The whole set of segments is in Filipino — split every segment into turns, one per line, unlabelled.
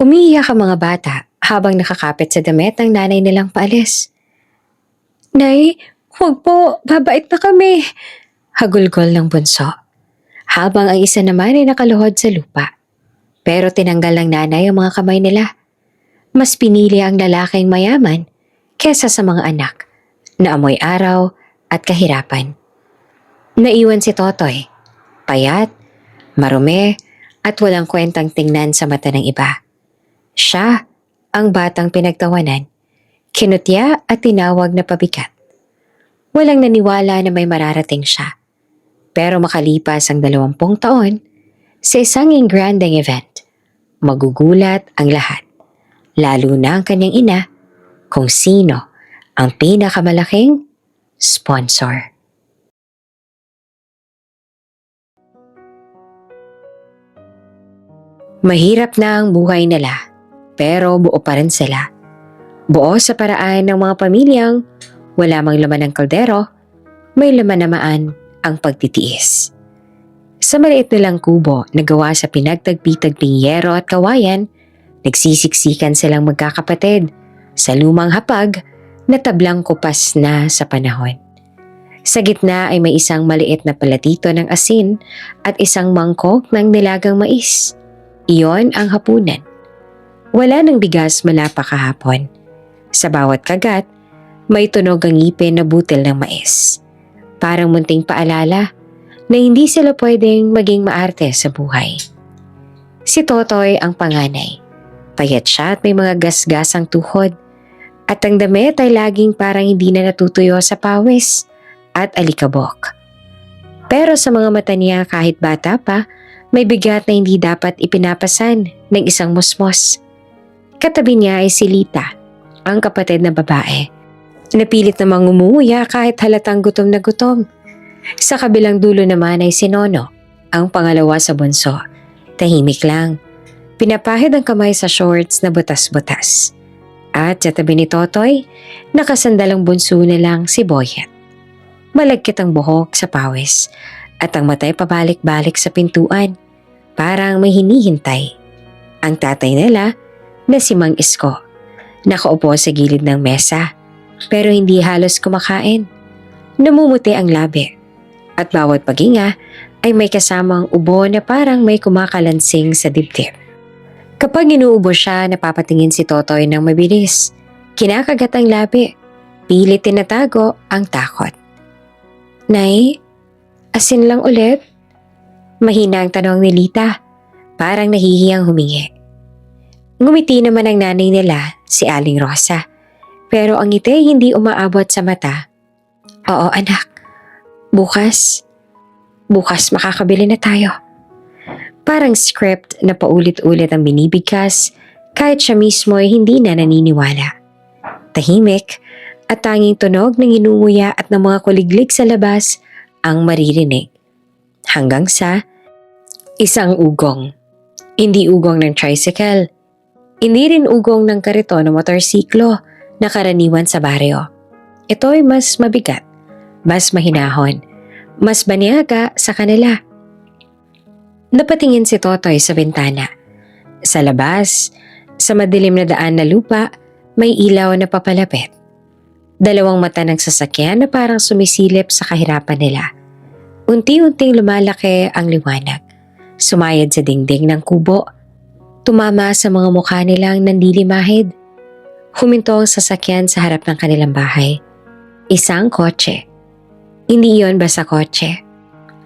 Umiiyak ang mga bata habang nakakapit sa damit ng nanay nilang paalis. Nay, huwag po, babait na kami. Hagulgol ng bunso. Habang ang isa naman ay nakaluhod sa lupa. Pero tinanggal ng nanay ang mga kamay nila. Mas pinili ang lalaking mayaman kesa sa mga anak na amoy araw at kahirapan. Naiwan si Totoy, payat, marumi at walang kwentang tingnan sa mata ng iba. Siya ang batang pinagtawanan, kinutya at tinawag na pabigat. Walang naniwala na may mararating siya. Pero makalipas ang 20 taon, sa isang engranding event, magugulat ang lahat. Lalo na ang kanyang ina kung sino ang pinakamalaking sponsor. Mahirap na ang buhay nila, pero buo pa rin sila. Buo sa paraan ng mga pamilyang wala mang laman ng kaldero, may laman naman ang pagtitiis. Sa maliit nilang kubo na gawa sa pinagtagpi-tagping yero at kawayan, nagsisiksikan silang magkakapatid sa lumang hapag na tablang kupas na sa panahon. Sa gitna ay may isang maliit na palatito ng asin at isang mangkok ng nilagang mais. Iyon ang hapunan. Wala ng bigas mula pa kahapon. Sa bawat kagat, may tunog ang ngipin na butil ng mais. Parang munting paalala na hindi sila pwedeng maging maarte sa buhay. Si Totoy ang panganay. Payat siya at may mga gasgasang tuhod. At ang damit ay laging parang hindi na natutuyo sa pawis at alikabok. Pero sa mga mata niya kahit bata pa, may bigat na hindi dapat ipinapasan ng isang musmos. Katabi niya ay si Lita, ang kapatid na babae. Napilit namang umuuya kahit halatang gutom na gutom. Sa kabilang dulo naman ay si Nono, ang pangalawa sa bunso. Tahimik lang. Pinapahid ang kamay sa shorts na butas-butas. At sa tabi ni Totoy, nakasandalang bunso na lang si Boyet. Malagkit ang buhok sa pawis at ang matay pabalik-balik sa pintuan. Parang may hinihintay. Ang tatay nila na si Mang Isko, nakaupo sa gilid ng mesa pero hindi halos kumakain. Namumuti ang labi at bawat paghinga ay may kasamang ubo na parang may kumakalansing sa dibdib. Kapag inuubo siya, napapatingin si Totoy ng mabilis. Kinakagat ang labi. Pilit tinatago ang takot. Nay, asin lang ulit? Mahina ang tanong ni Lita. Parang nahihiyang humingi. Ngumiti naman ang nanay nila, si Aling Rosa. Pero ang ngiti hindi umaabot sa mata. Oo anak, bukas makakabili na tayo. Parang script na paulit-ulit ang binibigkas kahit siya mismo ay hindi na naniniwala. Tahimik at tanging tunog ng inunguya at ng mga kuliglig sa labas ang maririnig. Hanggang sa isang ugong. Hindi ugong ng tricycle. Hindi rin ugong ng kariton o motorsiklo na karaniwan sa baryo. Ito ay mas mabigat, mas mahinahon, mas banyaga sa kanila. Napatingin si Totoy sa bintana. Sa labas, sa madilim na daan na lupa, may ilaw na papalapit. Dalawang mata ng sasakyan na parang sumisilip sa kahirapan nila. Unti-unting lumalaki ang liwanag. Sumayad sa dingding ng kubo. Tumama sa mga mukha nilang nandilimahid. Huminto ang sasakyan sa harap ng kanilang bahay. Isang kotse. Hindi iyon basta kotse.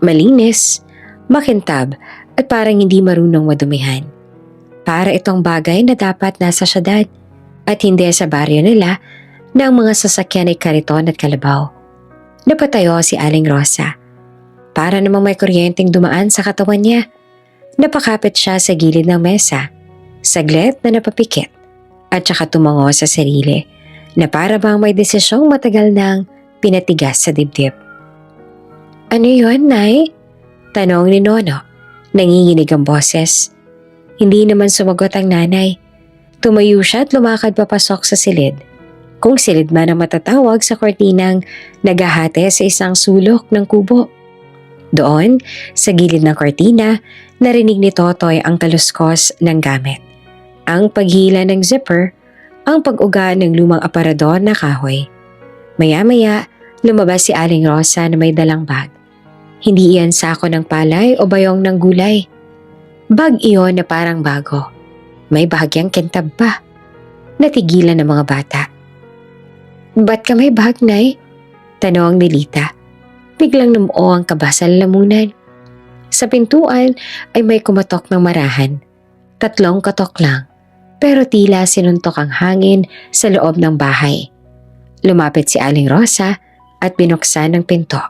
Malinis, makintab at parang hindi marunong madumihan. Para itong bagay na dapat nasa syudad at hindi sa baryo nila na ang mga sasakyan ay kariton at kalabaw. Napatayo si Aling Rosa. Para namang may kuryenteng dumaan sa katawan niya. Napakapit siya sa gilid ng mesa. Saglit na napapikit at saka tumango sa sarili na para bang may desisyong matagal nang pinatigas sa dibdib. Ano yun, Nay? Tanong ni Nono. Nanginginig ang boses. Hindi naman sumagot ang nanay. Tumayo siya at lumakad papasok sa silid. Kung silid man ang matatawag sa kortinang naghahati sa isang sulok ng kubo. Doon, sa gilid ng kortina, narinig ni Totoy ang kaluskos ng gamit. Ang paghila ng zipper, ang pag-uga ng lumang aparador na kahoy. Maya-maya, lumabas si Aling Rosa na may dalang bag. Hindi iyan sako ng palay o bayong ng gulay. Bag iyon na parang bago. May bahagyang kintab pa. Natigilan ng mga bata. "Ba't ka may bag, Nay?" tanong ni Lita. Biglang numuo ang kaba sa lalamunan. Sa pintuan ay may kumatok ng marahan. 3 katok lang, pero tila sinuntok ang hangin sa loob ng bahay. Lumapit si Aling Rosa at binuksan ang pinto.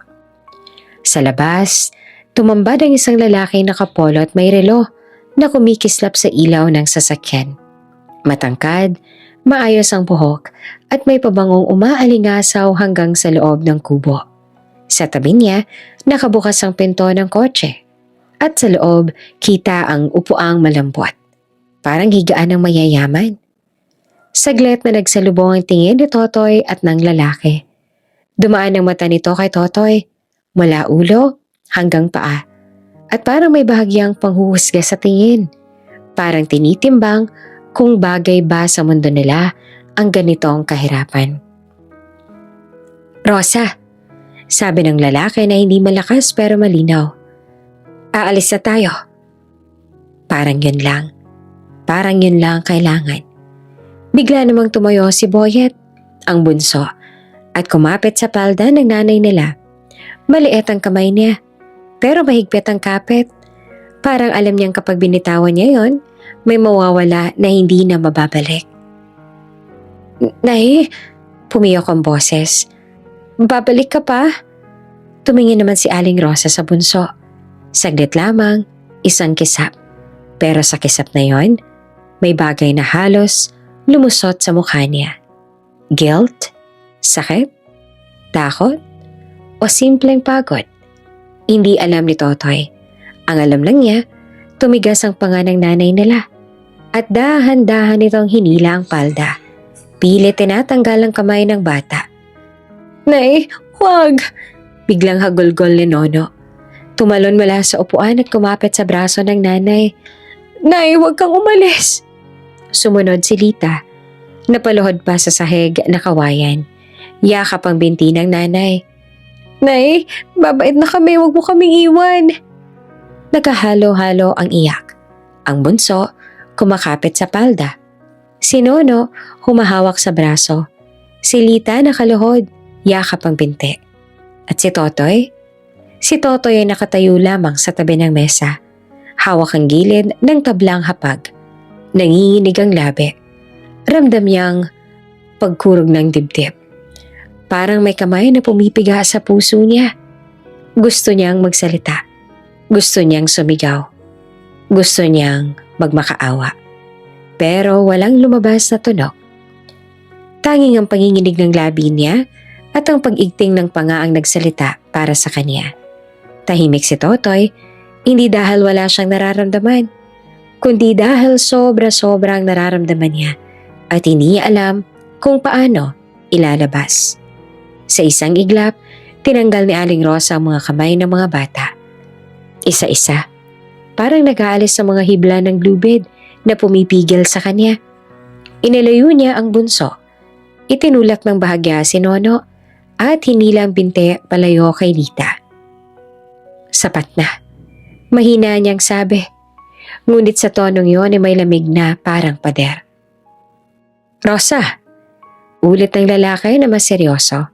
Sa labas, tumambad ang isang lalaki nakapolo at may relo na kumikislap sa ilaw ng sasakyan. Matangkad, maayos ang buhok at may pabangong umaalingasaw hanggang sa loob ng kubo. Sa tabi niya, nakabukas ang pinto ng kotse at sa loob kita ang upuang malambot. Parang higaan ng mayayaman. Saglit na nagsalubong ang tingin ni Totoy at ng lalaki. Dumaan ang mata nito kay Totoy, mula ulo hanggang paa. At parang may bahagyang panghuhusga sa tingin. Parang tinitimbang kung bagay ba sa mundo nila ang ganitong kahirapan. "Rosa," sabi ng lalaki na hindi malakas pero malinaw. "Aalis na tayo." Parang yun lang. Parang yun lang kailangan. Bigla namang tumayo si Boyet, ang bunso, at kumapit sa palda ng nanay nila. Maliit ang kamay niya, pero mahigpit ang kapit. Parang alam niyang kapag binitawan niya yon, may mawawala na hindi na mababalik. "Nay," pumiyok ang boses. "Babalik ka pa?" Tumingin naman si Aling Rosa sa bunso. Saglit lamang, isang kisap. Pero sa kisap na yon, may bagay na halos lumusot sa mukha niya. Guilt? Sakit? Takot? O simpleng pagod? Hindi alam ni Totoy. Ang alam lang niya, tumigas ang panga ng nanay nila. At dahan-dahan itong hinila ang palda. Pilit tinatanggal ang kamay ng bata. "Nay, huwag!" Biglang hagulgol ni Nono. Tumalon mula sa upuan at kumapit sa braso ng nanay. "Nay, huwag kang umalis!" Sumunod si Lita. Napaluhod pa sa sahig na kawayan. Yakap ang binti ng nanay. "Nay, babait na kami, huwag mo kaming iwan." Nagkahalo-halo ang iyak. Ang bunso, kumakapit sa palda. Si Nono, humahawak sa braso. Si Lita nakaluhod, yakap ang binti. At si Totoy? Si Totoy ay nakatayo lamang sa tabi ng mesa. Hawak ang gilid ng tablang hapag. Nanginginig ang labi. Ramdam niyang pagkurog ng dibdib. Parang may kamay na pumipiga sa puso niya. Gusto niyang magsalita. Gusto niyang sumigaw. Gusto niyang magmakaawa. Pero walang lumabas na tunog. Tanging ang panginginig ng labi niya at ang pag-igting ng panga ang nagsalita para sa kanya. Tahimik si Totoy, hindi dahil wala siyang nararamdaman, kundi dahil sobra-sobra ang nararamdaman niya at hindi niya alam kung paano ilalabas. Sa isang iglap, tinanggal ni Aling Rosa ang mga kamay ng mga bata. Isa-isa, parang nag-aalis sa mga hibla ng lubid na pumipigil sa kanya. Inalayo niya ang bunso. Itinulak ng bahagya si Nono at hinilang binte palayo kay Lita. Sapat na. Mahina niyang sabi. Ngunit sa tonong yon ay may lamig na parang pader. "Rosa," ulit ng lalaki na mas seryoso.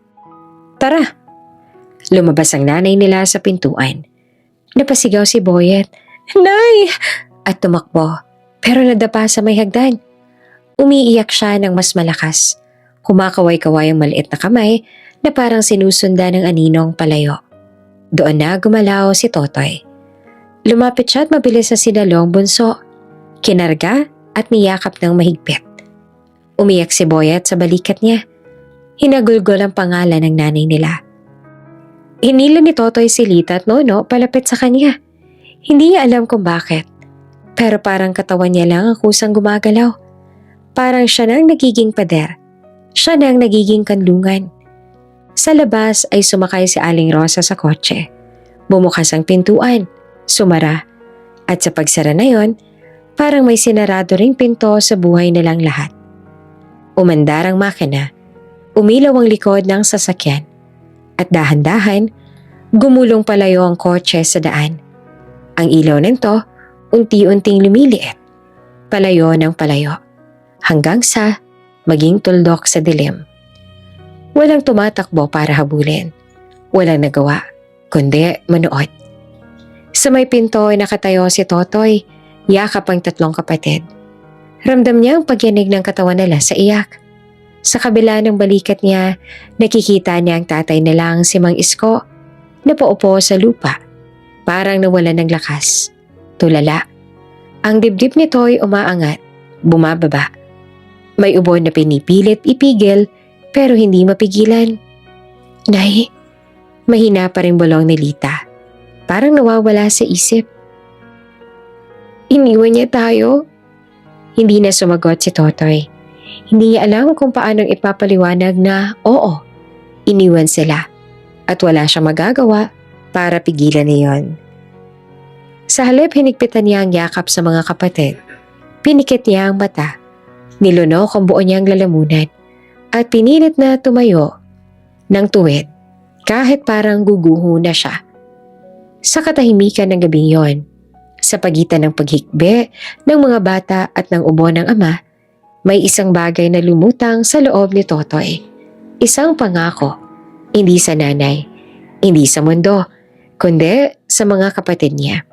"Tara." Lumabas ang nanay nila sa pintuan. Napasigaw si Boyet, "Nay!" at tumakbo, pero nadapa sa may hagdan. Umiiyak siya ng mas malakas. Kumakaway-kaway ang maliit na kamay na parang sinusunda ng aninong palayo. Doon na gumalaw si Totoy. Lumapit siya at mabilis na sinalong bunso. Kinarga at niyakap ng mahigpit. Umiyak si Boyet sa balikat niya. Hinagulgol ang pangalan ng nanay nila. Hinila ni Totoy si Lita at Nono palapit sa kanya. Hindi niya alam kung bakit. Pero parang katawan niya lang ang kusang gumagalaw. Parang siya nang nagiging pader. Siya nang nagiging kanlungan. Sa labas ay sumakay si Aling Rosa sa kotse. Bumukas ang pintuan, sumara. At sa pagsara na yon, Parang may sinarado ring pinto sa buhay nilang lahat. Umandar ang makina, umilaw ang likod ng sasakyan, at dahan-dahan, gumulong palayo ang kotse sa daan. Ang ilaw nito, unti-unting lumiliit, palayo ng palayo, hanggang sa maging tuldok sa dilim. Walang tumatakbo para habulin. Walang nagawa, kundi manood. Sa may pinto ay nakatayo si Totoy, yakap ang tatlong kapatid. Ramdam niya ang pagyanig ng katawan nila sa iyak. Sa kabila ng balikat niya, nakikita niya ang tatay nilang si Mang Isko na paupo sa lupa, parang nawalan ng lakas. Tulala. Ang dibdib nito'y umaangat, bumababa. May ubo na pinipilit ipigil pero hindi mapigilan. Nay, mahina pa rin bulong ni Lita. Parang nawawala sa isip. Iniwan niya tayo? Hindi na sumagot si Totoy. Hindi niya alam kung paanong ipapaliwanag na oo, iniwan sila at wala siyang magagawa para pigilan niyon. Sa halip hinigpitan niya ang yakap sa mga kapatid. Pinikit niya ang mata. Nilunok ang buo niyang lalamunan at pinilit na tumayo ng tuwid kahit parang guguho na siya. Sa katahimikan ng gabing yon, sa pagitan ng paghikbi ng mga bata at ng ubo ng ama, may isang bagay na lumutang sa loob ni Totoy. Isang pangako, hindi sa nanay, hindi sa mundo, kundi sa mga kapatid niya.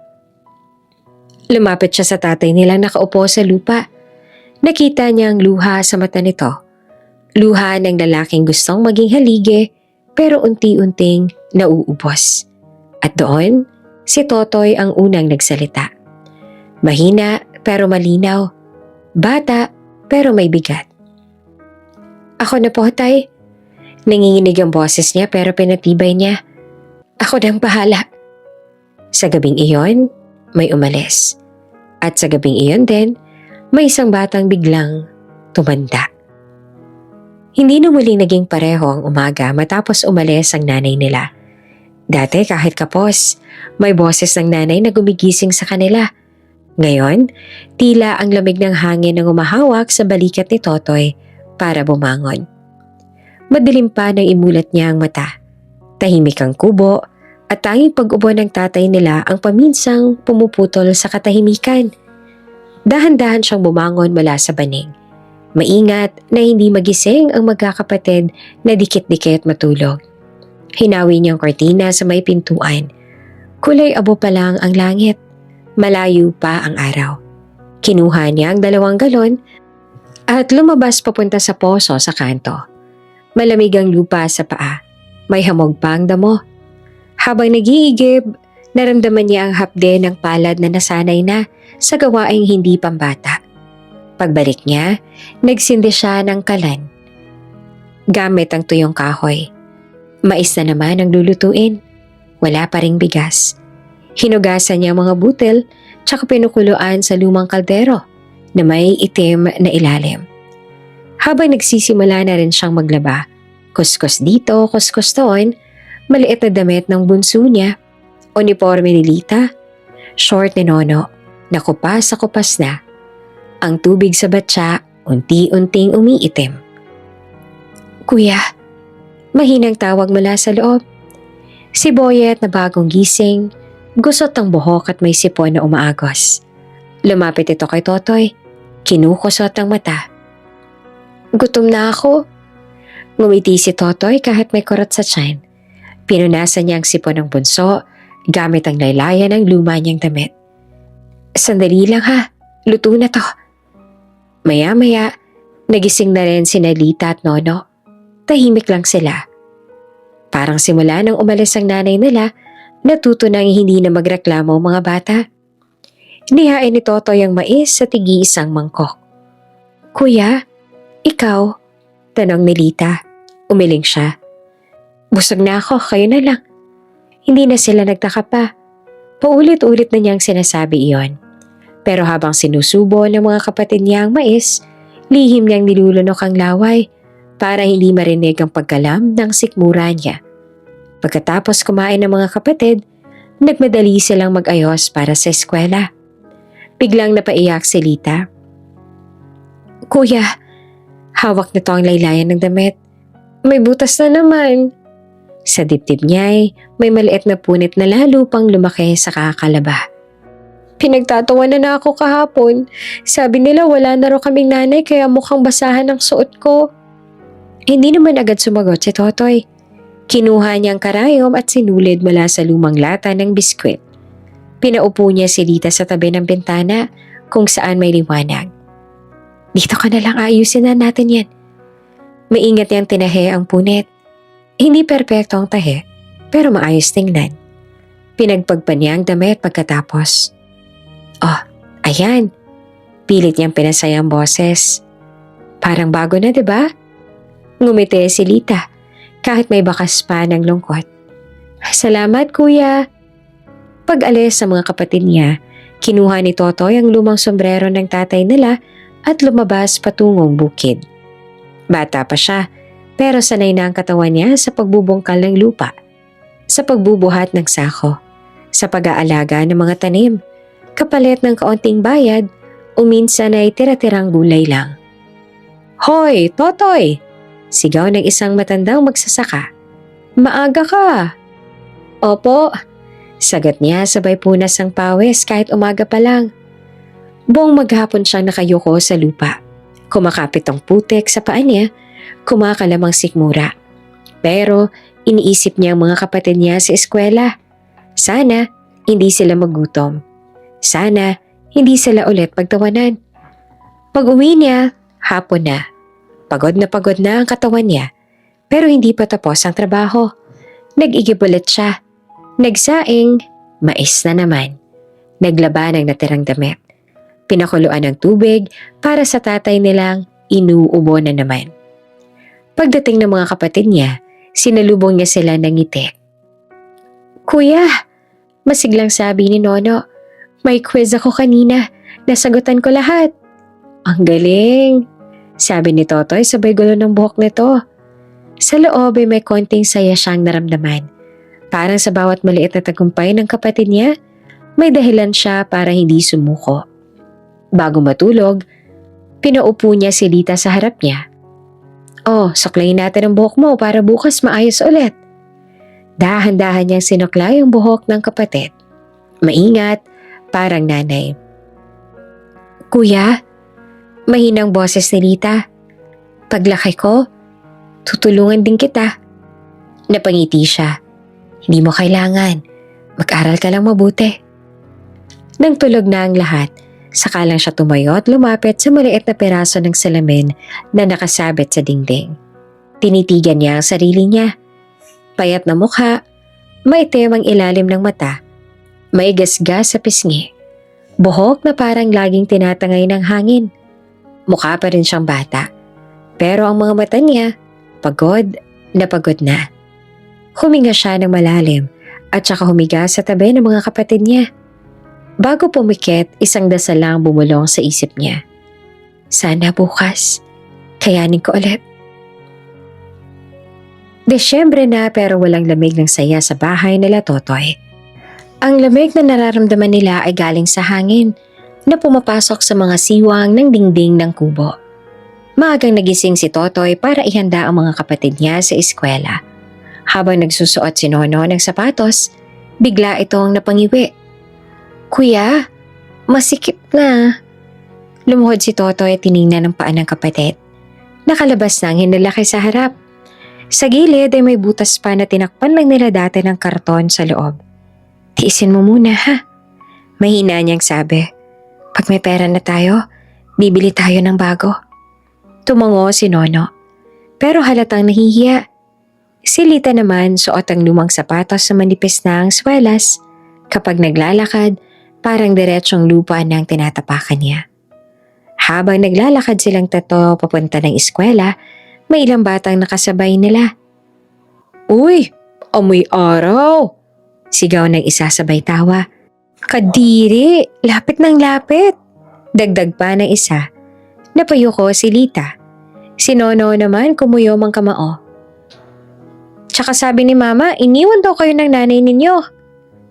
Lumapit siya sa tatay nilang nakaupo sa lupa. Nakita niya ang luha sa mata nito. Luha ng lalaking gustong maging halige pero unti-unting nauubos. At doon, si Totoy ang unang nagsalita. Mahina pero malinaw. Bata pero may bigat. Ako na po, tay. Nanginginig ang boses niya pero pinatibay niya. Ako nang bahala. Sa gabing iyon, may umalis. At sa gabing iyon din, may isang batang biglang tumanda. Hindi na muling naging pareho ang umaga matapos umalis ang nanay nila. Dati kahit kapos, may boses ng nanay na gumigising sa kanila. Ngayon, tila ang lamig ng hangin ang umahawak sa balikat ni Totoy para bumangon. Madilim pa nang imulat niya ang mata. Tahimik ang kubo at tanging pag-ubo ng tatay nila ang paminsang pumuputol sa katahimikan. Dahan-dahan siyang bumangon mula sa banig. Maingat na hindi magising ang magkakapatid na dikit-dikit matulog. Hinawi niyang kortina sa may pintuan. Kulay abo pa lang ang langit. Malayo pa ang araw. Kinuha niya ang 2 galon at lumabas papunta sa poso sa kanto. Malamig ang lupa sa paa. May hamog pa ang damo. Habang nag-iigib, naramdaman niya ang hapde ng palad na nasanay na sa gawaing hindi pambata. Pagbalik niya, nagsindi siya ng kalan. Gamit ang tuyong kahoy. Mais na naman ang lulutuin. Wala pa ring bigas. Hinugasan niya ang mga butil tsaka pinukuluan sa lumang kaldero na may itim na ilalim. Habang nagsisimula na rin siyang maglaba, kuskus dito, kuskus doon, maliit na damit ng bunso niya, uniforme ni Lita, short ni Nono, na kupas na. Ang tubig sa batya unti-unting umiitim. Kuya, mahinang tawag mula sa loob. Si Boyet na bagong gising, gusot ang buhok at may sipon na umaagos. Lumapit ito kay Totoy, kinukusot ang mata. Gutom na ako. Ngumiti si Totoy kahit may kurot sa tiyan. Pinunasan niya ang sipon ng bunso gamit ang laylayan ng luma niyang damit. Sandali lang ha, luto na to. Maya-maya, nagising na rin sina Lita at Nono. Tahimik lang sila. Parang simula nang umalis ang nanay nila, natuto nang hindi na magreklamo ang mga bata. Nihain ni Totoy ang mais sa tigi-isang mangkok. Kuya, ikaw? Tanong ni Lita. Umiling siya. Busog na ako, kayo na lang. Hindi na sila nagtaka pa. Paulit-ulit na niyang sinasabi iyon. Pero habang sinusubo ng mga kapatid niya ang mais, lihim niyang nilulunok ang laway para hindi marinig ang pagkalam ng sikmura niya. Pagkatapos kumain ng mga kapatid, nagmadali silang mag-ayos para sa eskwela. Biglang napaiyak si Lita. Kuya, hawak nito ang laylayan ng damit. May butas na naman. Sa dibdib niya ay may maliit na punit na lalo pang lumaki sa kakakalaba. Pinagtatawanan na ako kahapon. Sabi nila wala na raw kaming nanay kaya mukhang basahan ang suot ko. Hindi naman agad sumagot si Totoy. Kinuha niya ang karayom at sinulid mula sa lumang lata ng biskwit. Pinaupo niya si Lita sa tabi ng bintana kung saan may liwanag. Dito ka na lang, ayusin na natin yan. Maingat niyang tinahe ang punit. Hindi perpekto ang tahe, pero maayos tingnan. Pinagpagpa niya ang damit pagkatapos. Oh, ayan. Pilit niyang pinasaya ang boses. Parang bago na, diba? Ngumiti si Lita, kahit may bakas pa ng lungkot. Salamat, kuya. Pag-alis sa mga kapatid niya, kinuha ni Totoy ang lumang sombrero ng tatay nila at lumabas patungong bukid. Bata pa siya, pero sanay na ang katawan niya sa pagbubungkal ng lupa, sa pagbubuhat ng sako, sa pag-aalaga ng mga tanim, kapalit ng kaunting bayad o minsan ay tira-tirang gulay lang. Hoy, Totoy! Sigaw ng isang matandang magsasaka. Maaga ka! Opo, sagot niya sabay punas ang pawis kahit umaga pa lang. Buong maghapon siyang nakayuko sa lupa. Kumakapit ang putik sa paa niya, kumakalamang sikmura. Pero iniisip niya ang mga kapatid niya sa eskwela. Sana hindi sila magutom. Sana hindi sila ulit pagtawanan. Pag-uwi niya, hapon na. Pagod na ang katawan niya, pero hindi pa tapos ang trabaho. Nag-igib ulit siya. Nagsaing, mais na naman. Naglaba ng natirang damit. Pinakuluan ng tubig para sa tatay nilang inuubo na naman. Pagdating ng mga kapatid niya, sinalubong niya sila ng ngiti. Kuya, masiglang sabi ni Nono, may quiz ako kanina. Nasagutan ko lahat. Ang galing! Sabi ni Totoy sabay gulo ng buhok nito. Sa loob ay may konting saya siyang naramdaman. Parang sa bawat maliit na tagumpay ng kapatid niya, may dahilan siya para hindi sumuko. Bago matulog, pinaupo niya si Lita sa harap niya. Oh, suklayin natin ang buhok mo para bukas maayos ulit. Dahan-dahan niyang sinuklay ang buhok ng kapatid. Maingat, parang nanay. Kuya, mahinang boses ni Lita. Paglaki ko, tutulungan din kita. Napangiti siya. Hindi mo kailangan. Mag-aral ka lang mabuti. Nang tulog na ang lahat, saka lang siya tumayo at lumapit sa maliit na peraso ng salamin na nakasabit sa dingding. Tinitigan niya ang sarili niya. Payat na mukha, maitim ang ilalim ng mata, may gasgas sa pisngi. Buhok na parang laging tinatangay ng hangin. Mukha pa rin siyang bata, pero ang mga mata niya, pagod na. Huminga siya ng malalim at saka humiga sa tabi ng mga kapatid niya. Bago pumikit, isang dasal lang bumulong sa isip niya. Sana bukas, kayanin ko ulit. Desyembre na pero walang lamig ng saya sa bahay nila Totoy. Ang lamig na nararamdaman nila ay galing sa hangin na pumapasok sa mga siwang ng dingding ng kubo. Maagang nagising si Totoy para ihanda ang mga kapatid niya sa eskwela. Habang nagsusuot si Nono ng sapatos, bigla itong napangiwi. Kuya, masikip na. Lumuhod si Totoy at tiningnan ng paa ng kapatid. Nakalabas na ang hinalaki sa harap. Sa gilid ay may butas pa na tinakpan lang nila dati ng karton sa loob. Tiisin mo muna ha. Mahina niyang sabi. Pag may pera na tayo, bibili tayo ng bago. Tumango si Nono. Pero halatang nahihiya. Si Lita naman suot ang lumang sapatos sa manipis na ang swelas. Kapag naglalakad, parang diretsong lupa na ang tinatapakan niya. Habang naglalakad silang tatlo papunta ng eskwela, may ilang batang nakasabay nila. Uy, amoy araw! Sigaw ng isa sabay tawa. Kadiri, lapit ng lapit. Dagdag pa ng isa. Napayuko si Lita. Si Nono naman kumuyom ang kamao. Tsaka sabi ni Mama, iniwan daw kayo ng nanay ninyo.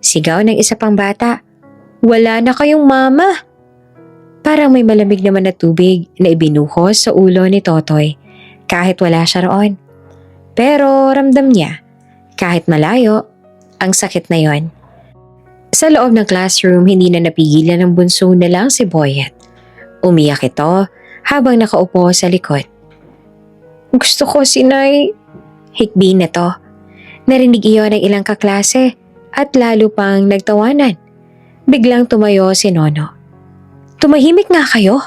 Sigaw ng isa pang bata. Wala na kayong mama. Parang may malamig naman na tubig na ibinuhos sa ulo ni Totoy kahit wala siya roon. Pero ramdam niya, kahit malayo, ang sakit na yon. Sa loob ng classroom, hindi na napigilan ng bunso na lang si Boyet. Umiyak ito habang nakaupo sa likod. Gusto ko si Nay. Hikbi na to. Narinig iyon ng ilang kaklase at lalo pang nagtawanan. Biglang tumayo si Nono. Tumahimik nga kayo.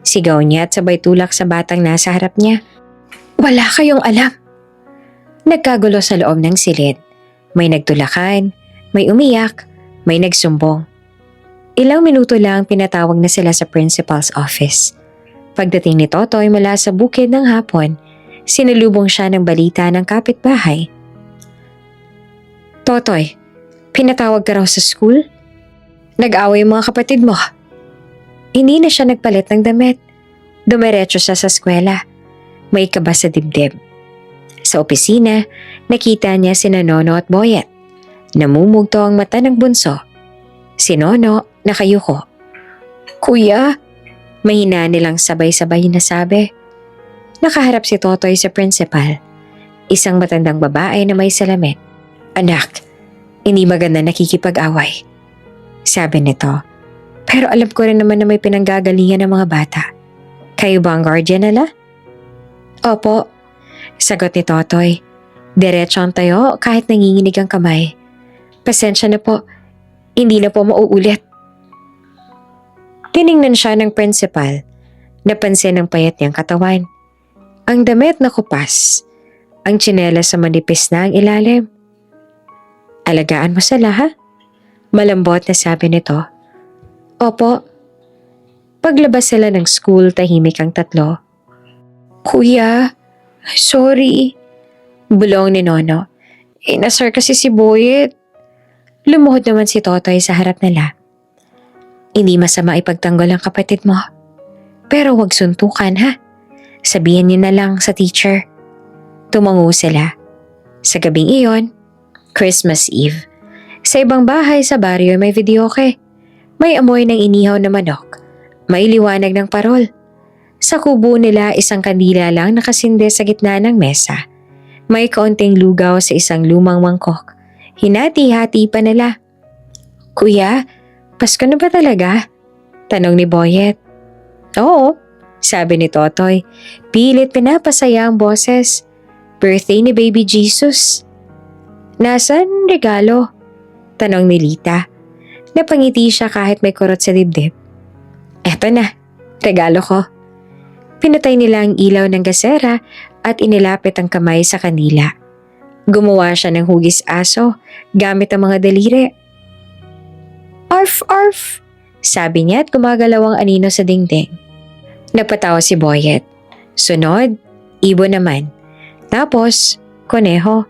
Sigaw niya at sabay tulak sa batang nasa harap niya. Wala kayong alam. Nagkagulo sa loob ng silid. May nagtulakan, may umiyak, may nagsumbong. Ilang minuto lang pinatawag na sila sa principal's office. Pagdating ni Totoy mula sa bukid ng hapon, sinalubong siya ng balita ng kapitbahay. Totoy, pinatawag ka raw sa school? Nag-away yung mga kapatid mo. Hindi na siya nagpalit ng damit. Dumiretso siya sa eskwela. May kaba sa dibdib. Sa opisina, nakita niya sina Nono at Boyet. Namumugto ang mata ng bunso. Si Nono nakayuko. Kuya, mahina nilang sabay-sabay na sabi. Nakaharap si Totoy sa principal. Isang matandang babae na may salamin. Anak, hindi maganda nakikipag-away. Sabi nito. Pero alam ko rin naman na may pinanggagalingan ng mga bata. Kayo ba ang guardian nila? Opo, sagot ni Totoy. Diretso ang tayo kahit nanginginig ang kamay. Pasensya na po, hindi na po mauulit. Tiningnan siya ng principal. Napansin ang payat niyang katawan. Ang damit na kupas. Ang tsinelas sa manipis na ang ilalim. Alagaan mo sila ha? Malambot na sabi nito. Opo. Paglabas sila ng school, tahimik ang tatlo. Kuya, sorry. Bulong ni Nono. Nasar kasi si Boyet. Lumuhod naman si Totoy sa harap nila. Hindi masama ipagtanggol ang kapatid mo. Pero huwag suntukan ha. Sabihin niyo na lang sa teacher. Tumango sila. Sa gabing iyon, Christmas Eve. Sa ibang bahay sa baryo may videoke. May amoy ng inihaw na manok. May liwanag ng parol. Sa kubo nila isang kandila lang nakasinde sa gitna ng mesa. May kaunting lugaw sa isang lumang mangkok. Hinati-hati pa nila. Kuya, Pasko na ba talaga? Tanong ni Boyet. Oo, sabi ni Totoy. Pilit pinapasaya ang boses. Birthday ni Baby Jesus. Nasaan regalo? Tanong ni Lita. Napangiti siya kahit may kurot sa dibdib. Eto na, regalo ko. Pinatay nila ang ilaw ng gasera at inilapit ang kamay sa kanila. Gumawa siya ng hugis aso gamit ang mga daliri. Arf, arf, sabi niya at gumagalaw ang anino sa dingding. Napatawa si Boyet. Sunod, ibon naman. Tapos, koneho.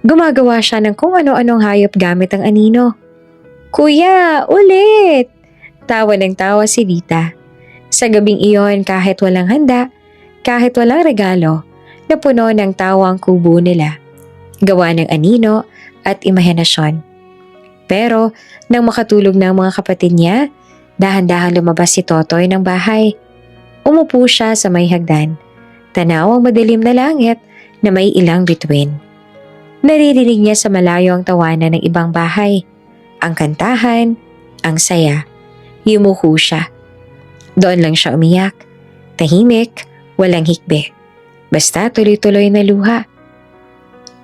Gumagawa siya ng kung ano-anong hayop gamit ang anino. Kuya, ulit! Tawa ng tawa si Lita. Sa gabing iyon kahit walang handa, kahit walang regalo, napuno ng tawa ang kubo nila. Gawa ng anino at imahinasyon. Pero nang makatulog ng mga kapatid niya, dahan-dahan lumabas si Totoy ng bahay. Umupo siya sa may hagdan. Tanaw ang madilim na langit na may ilang bituin. Naririnig niya sa malayo ang tawanan ng ibang bahay. Ang kantahan, ang saya. Yumuko siya. Doon lang siya umiyak. Tahimik, walang hikbi. Basta tuloy-tuloy na luha.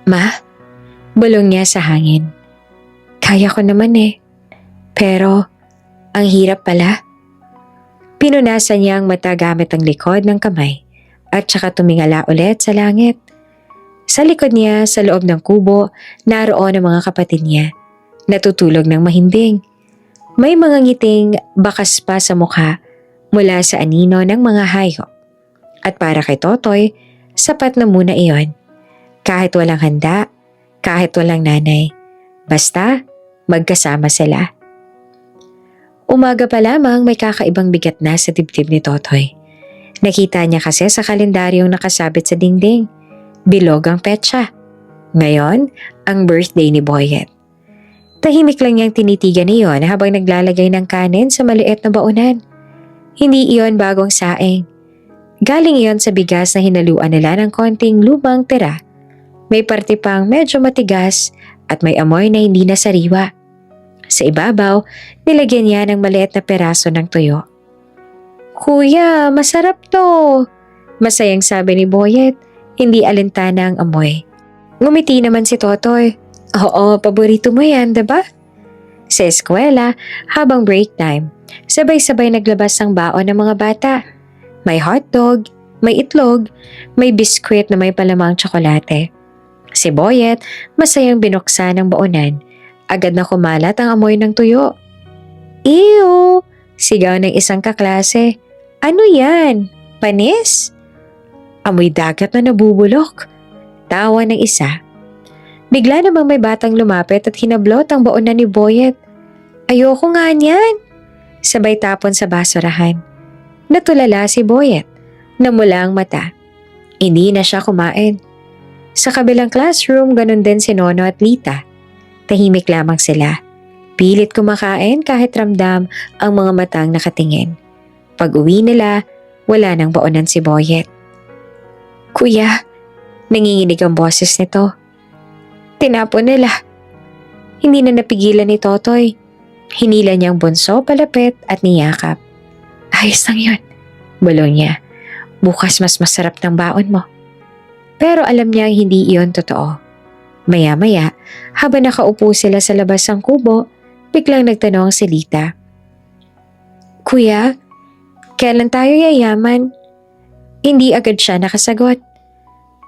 Ma, bulong niya sa hangin. Kaya ko naman eh. Pero, ang hirap pala. Pinunasan niya ang mata gamit ang likod ng kamay at saka tumingala ulit sa langit. Sa likod niya, sa loob ng kubo, naroon ang mga kapatid niya. Natutulog ng mahimbing. May mga ngiting bakas pa sa mukha mula sa anino ng mga hayop. At para kay Totoy, sapat na muna iyon. Kahit walang handa, kahit walang nanay. Basta, magkasama sila. Umaga pa lamang may kakaibang bigat na sa dibdib ni Totoy. Nakita niya kasi sa kalendaryong nakasabit sa dingding. Bilog ang petsa. Ngayon, ang birthday ni Boyet. Tahimik lang niyang tinitigan iyon habang naglalagay ng kanin sa maliit na baunan. Hindi iyon bagong saing. Galing iyon sa bigas na hinaluan nila ng konting lumang tira. May parte pang medyo matigas at may amoy na hindi nasariwa. Sa ibabaw, nilagyan niya ng maliit na peraso ng tuyo. "Kuya, masarap to!" Masayang sabi ni Boyet, hindi alintana ang amoy. Ngumiti naman si Totoy. "Oo, paborito mo yan, diba?" Sa eskwela, habang break time, sabay-sabay naglabas ang baon ng mga bata. May hotdog, may itlog, may biskwit na may palamang tsokolate. Si Boyet, masayang binuksan ang baonan. Agad na kumalat ang amoy ng tuyo. "Ew!" Sigaw ng isang kaklase. "Ano yan? Panis?" "Amoy dagat na nabubulok." Tawa ng isa. Bigla namang may batang lumapit at hinablot ang baonan ni Boyet. "Ayoko nga niyan." Sabay tapon sa basurahan. Natulala si Boyet. Namula ang mata. Hindi na siya kumain. Sa kabilang classroom, ganun din si Nono at Lita. Tahimik lamang sila. Pilit kumakain kahit ramdam ang mga matang nakatingin. Pag uwi nila, wala nang baonan si Boyet. "Kuya," nanginginig ang boses nito. "Tinapon nila." Hindi na napigilan ni Totoy. Hinila niyang bunso palapit at niyakap. "Ayos lang yun," bulong niya. "Bukas mas masarap ng baon mo." Pero alam niyang hindi iyon totoo. Maya-maya, habang nakaupo sila sa labas ng kubo, biglang nagtanong si Lita. "Kuya, kailan tayo yayaman?" Hindi agad siya nakasagot.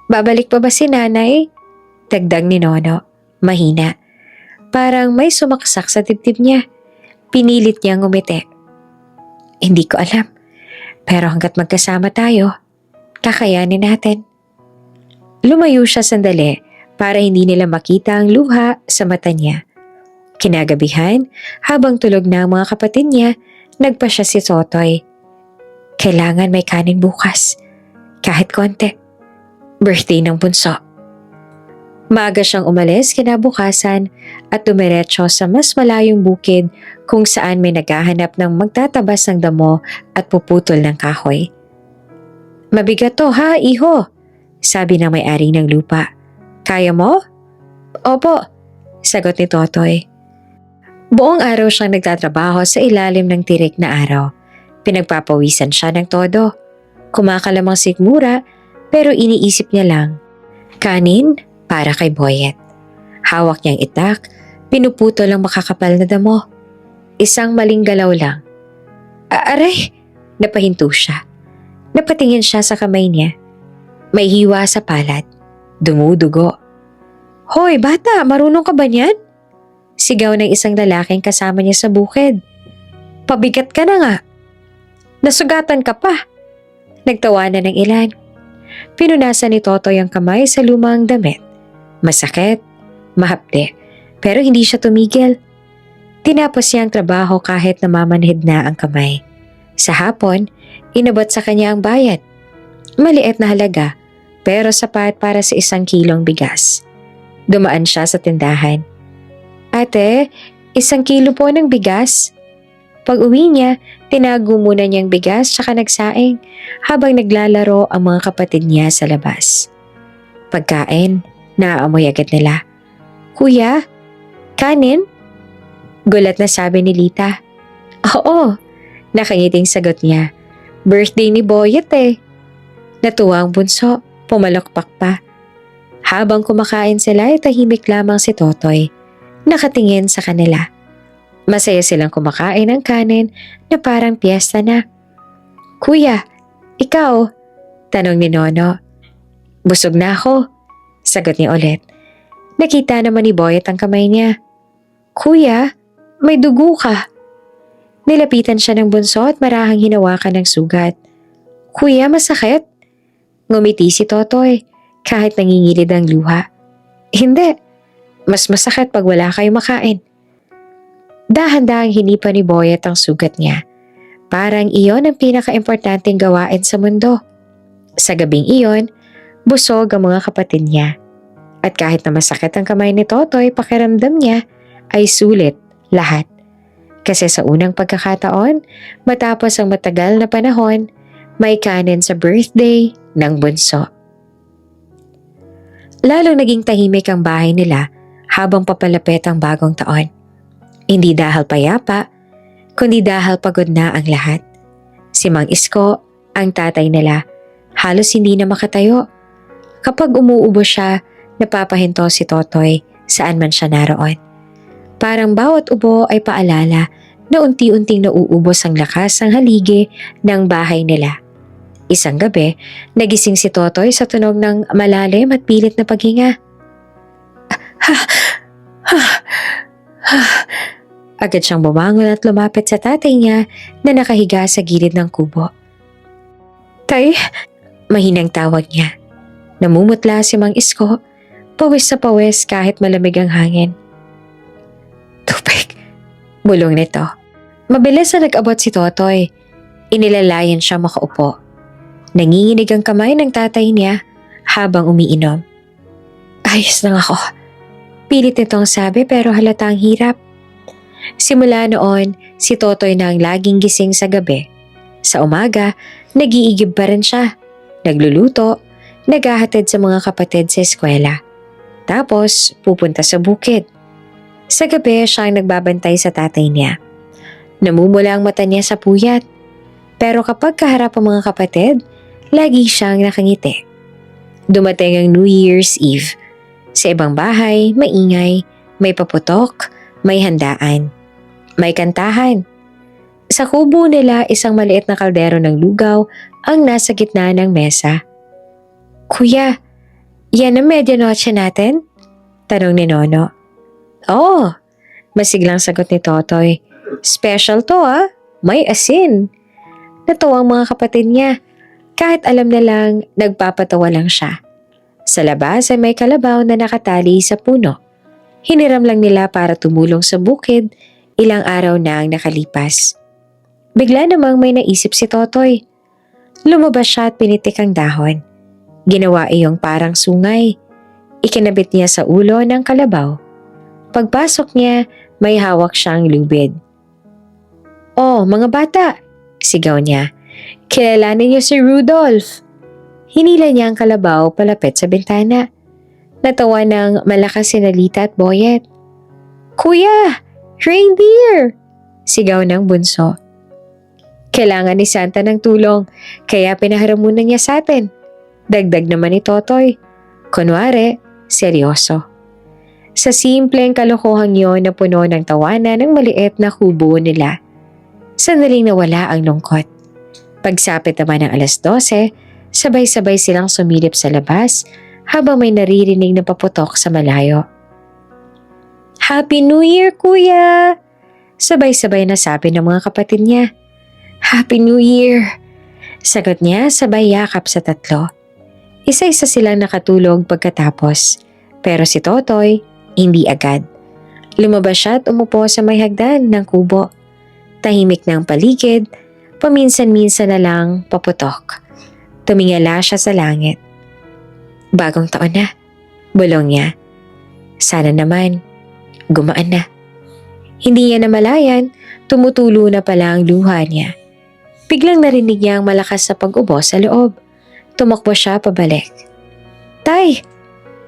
"Babalik pa ba si nanay?" Dagdag ni Nono. Mahina. Parang may sumaksak sa dibdib niya. Pinilit niyang ngumiti. "Hindi ko alam. Pero hanggat magkasama tayo, kakayanin natin." Lumayo siya sandali para hindi nila makita ang luha sa mata niya. Kinagabihan, habang tulog na ang mga kapatid niya, nagpa siya si Totoy. "Kailangan may kanin bukas. Kahit konti. Birthday ng bunso." Maaga siyang umalis kinabukasan at dumiretso sa mas malayong bukid kung saan may naghahanap ng magtatabas ng damo at puputol ng kahoy. "Mabigat to ha, iho," sabi ng may-ari ng lupa. "Kaya mo?" "Opo," sagot ni Totoy. Buong araw siyang nagtatrabaho sa ilalim ng tirik na araw. Pinagpapawisan siya ng todo. Kumakalamang sikmura pero iniisip niya lang. Kanin para kay Boyet. Hawak niyang itak, pinuputol ang makakapal na damo. Isang maling galaw lang. Aray! Napahinto siya. Napatingin siya sa kamay niya. May hiwa sa palad. Dumudugo. "Hoy bata, marunong ka ba niyan?" Sigaw ng isang lalaking kasama niya sa bukid. "Pabigat ka na nga. Nasugatan ka pa." Nagtawanan ng ilan. Pinunasan ni Totoy ang kamay sa lumang damit. Masakit, mahapde, pero hindi siya tumigil. Tinapos niya ang trabaho kahit namamanhid na ang kamay. Sa hapon, inabot sa kanya ang bayad. Maliit na halaga, pero sapat para sa 1 kilong bigas. Dumaan siya sa tindahan. "Ate, 1 kilo po ng bigas." Pag uwi niya, tinago muna niyang bigas tsaka nagsaing habang naglalaro ang mga kapatid niya sa labas. Pagkain, naaamoy agad nila. "Kuya, kanin?" Gulat na sabi ni Lita. "Oo," nakangiting sagot niya. "Birthday ni Boyet eh." Natuwa ang bunso, pumalakpak pa. Habang kumakain sila ay tahimik lamang si Totoy, nakatingin sa kanila. Masaya silang kumakain ng kanin na parang piyesta na. "Kuya, ikaw?" tanong ni Nono. "Busog na ako," sagot niya ulit. Nakita naman ni Boyet ang kamay niya. "Kuya, may dugo ka." Nilapitan siya ng bunso at marahang hinawakan ng sugat. "Kuya, masakit?" Ngumiti si Totoy kahit nangingilid ang luha. "Hindi, mas masakit pag wala kayo makain." Dahan-dahang hinipa ni Boyet ang sugat niya. Parang iyon ang pinaka-importanteng gawain sa mundo. Sa gabing iyon, busog ang mga kapatid niya. At kahit na masakit ang kamay ni Totoy, pakiramdam niya ay sulit lahat. Kasi sa unang pagkakataon, matapos ang matagal na panahon, may kanin sa birthday ng bunso. Lalong naging tahimik ang bahay nila habang papalapit ang bagong taon. Hindi dahil payapa, kundi dahil pagod na ang lahat. Si Mang Isko, ang tatay nila, halos hindi na makatayo. Kapag umuubo siya, napapahinto si Totoy saan man siya naroon. Parang bawat ubo ay paalala na unti-unting nauubos ang lakas ng haligi ng bahay nila. Isang gabi, nagising si Totoy sa tunog ng malalim at pilit na paghinga. Agad siyang bumangon at lumapit sa tatay niya na nakahiga sa gilid ng kubo. Tay, mahinang tawag niya. Namumutla si Mang Isko, pawis sa pawis kahit malamig ang hangin. Tubig, bulong nito. Mabilis na nag-abot si Totoy. Inilalayan siya makaupo. Nanginginig ang kamay ng tatay niya habang umiinom. Ayos lang ako. Pilit nitong sabi pero halatang hirap. Simula noon, si Totoy na ang laging gising sa gabi. Sa umaga, nag-iigib pa rin siya. Nagluluto, naghahatid sa mga kapatid sa eskwela. Tapos, pupunta sa bukid. Sa gabi, siya ang nagbabantay sa tatay niya. Namumula ang mata niya sa puyat. Pero kapag kaharap ang mga kapatid, lagi siyang nakangiti. Dumating ang New Year's Eve. Sa ibang bahay, maingay, may paputok, may handaan, may kantahan. Sa kubo nila, isang maliit na kaldero ng lugaw ang nasa gitna ng mesa. Kuya, yan ang medianoche natin? Tanong ni Nono. Oo, masiglang sagot ni Totoy. Special to may asin. Natuwa ang mga kapatid niya. Kahit alam na lang, nagpapatawa lang siya. Sa labas ay may kalabaw na nakatali sa puno. Hiniram lang nila para tumulong sa bukid, ilang araw na ang nakalipas. Bigla namang may naisip si Totoy. Lumabas siya at pinitik ang dahon. Ginawa iyong parang sungay. Ikinabit niya sa ulo ng kalabaw. Pagpasok niya, may hawak siyang lubid. Oh, mga bata! Sigaw niya. Kilalanin niyo si Rudolph. Hinila niya ang kalabaw palapit sa bintana. Natawa ng malakas si Nalita at Boyet. Kuya! Reindeer! Sigaw ng bunso. Kailangan ni Santa ng tulong, kaya pinaharamunan niya sa atin. Dagdag naman ni Totoy. Kunwari, seryoso. Sa simpleng kalokohang yon na puno ng tawanan ng maliit na kubo nila. Sandaling nawala ang lungkot. Pagsapit naman ng 12:00, sabay-sabay silang sumilip sa labas habang may naririnig na paputok sa malayo. Happy New Year, Kuya! Sabay-sabay na sabi ng mga kapatid niya. Happy New Year! Sagot niya sabay yakap sa tatlo. Isa-isa silang nakatulog pagkatapos, pero si Totoy hindi agad. Lumabas siya at umupo sa may hagdan ng kubo. Tahimik ng paligid, paminsan-minsan na lang paputok. Tumingala siya sa langit. Bagong taon na, bulong niya. Sana naman, gumaan na. Hindi niya namalayan, tumutulo na pala ang luha niya. Biglang narinig niya ang malakas na pag-ubo sa loob. Tumakbo siya pabalik. Tay!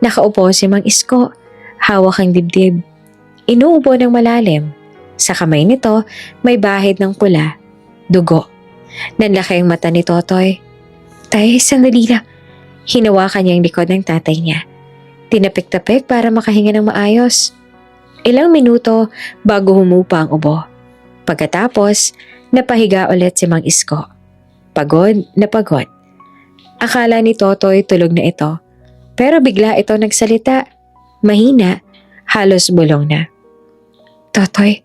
Nakaupo si Mang Isko. Hawak ang dibdib. Inuubo ng malalim. Sa kamay nito, may bahid ng pula. Dugo. Nanlaki ang mata ni Totoy. Tay, sandali lang. Hinawakan niya ang likod ng tatay niya. Tinapik-tapik para makahinga ng maayos. Ilang minuto bago humupa ang ubo. Pagkatapos, napahiga ulit si Mang Isko. Pagod na pagod. Akala ni Totoy tulog na ito. Pero bigla ito nagsalita. Mahina, halos bulong na. Totoy,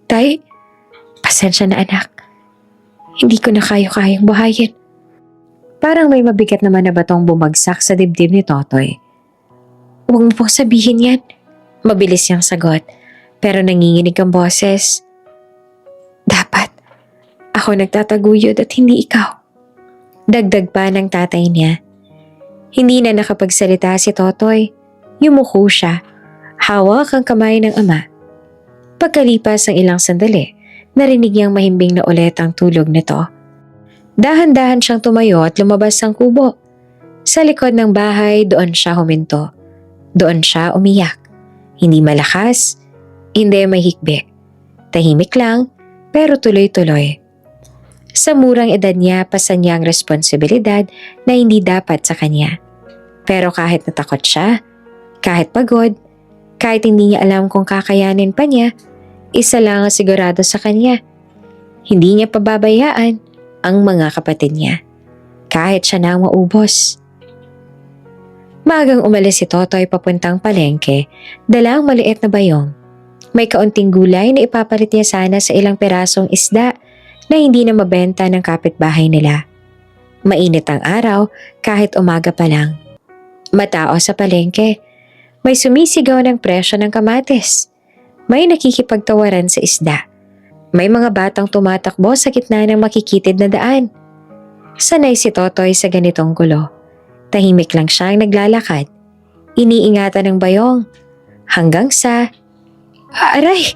tay, pasensya na anak. Hindi ko na kayang buhayin. Parang may mabigat naman na batong bumagsak sa dibdib ni Totoy. Huwag mo pong sabihin yan. Mabilis niyang sagot, pero nanginginig ang boses. Dapat, ako nagtataguyod at hindi ikaw. Dagdag pa ng tatay niya. Hindi na nakapagsalita si Totoy. Yumuko siya. Hawak ang kamay ng ama. Pagkalipas ng ilang sandali, narinig niyang mahimbing na ulit ang tulog nito. Dahan-dahan siyang tumayo at lumabas ng kubo. Sa likod ng bahay, doon siya huminto. Doon siya umiyak. Hindi malakas, hindi mahikbi. Tahimik lang, pero tuloy-tuloy. Sa murang edad niya, pasan niya ang responsibilidad na hindi dapat sa kanya. Pero kahit natakot siya, kahit pagod, kahit hindi niya alam kung kakayanin pa niya, isa lang ang sigurado sa kanya. Hindi niya pababayaan ang mga kapatid niya, kahit siya na ang maubos. Maagang umalis si Totoy papuntang palengke, dala ang maliit na bayong. May kaunting gulay na ipapalit niya sana sa ilang pirasong isda na hindi na mabenta ng kapitbahay nila. Mainit ang araw kahit umaga pa lang. Matao sa palengke. May sumisigaw ng presyo ng kamatis. May nakikipagtawaran sa isda. May mga batang tumatakbo sa gitna ng makikitid na daan. Sanay si Totoy sa ganitong gulo. Tahimik lang siyang naglalakad. Iniingatan ng bayong. Hanggang sa... Aray!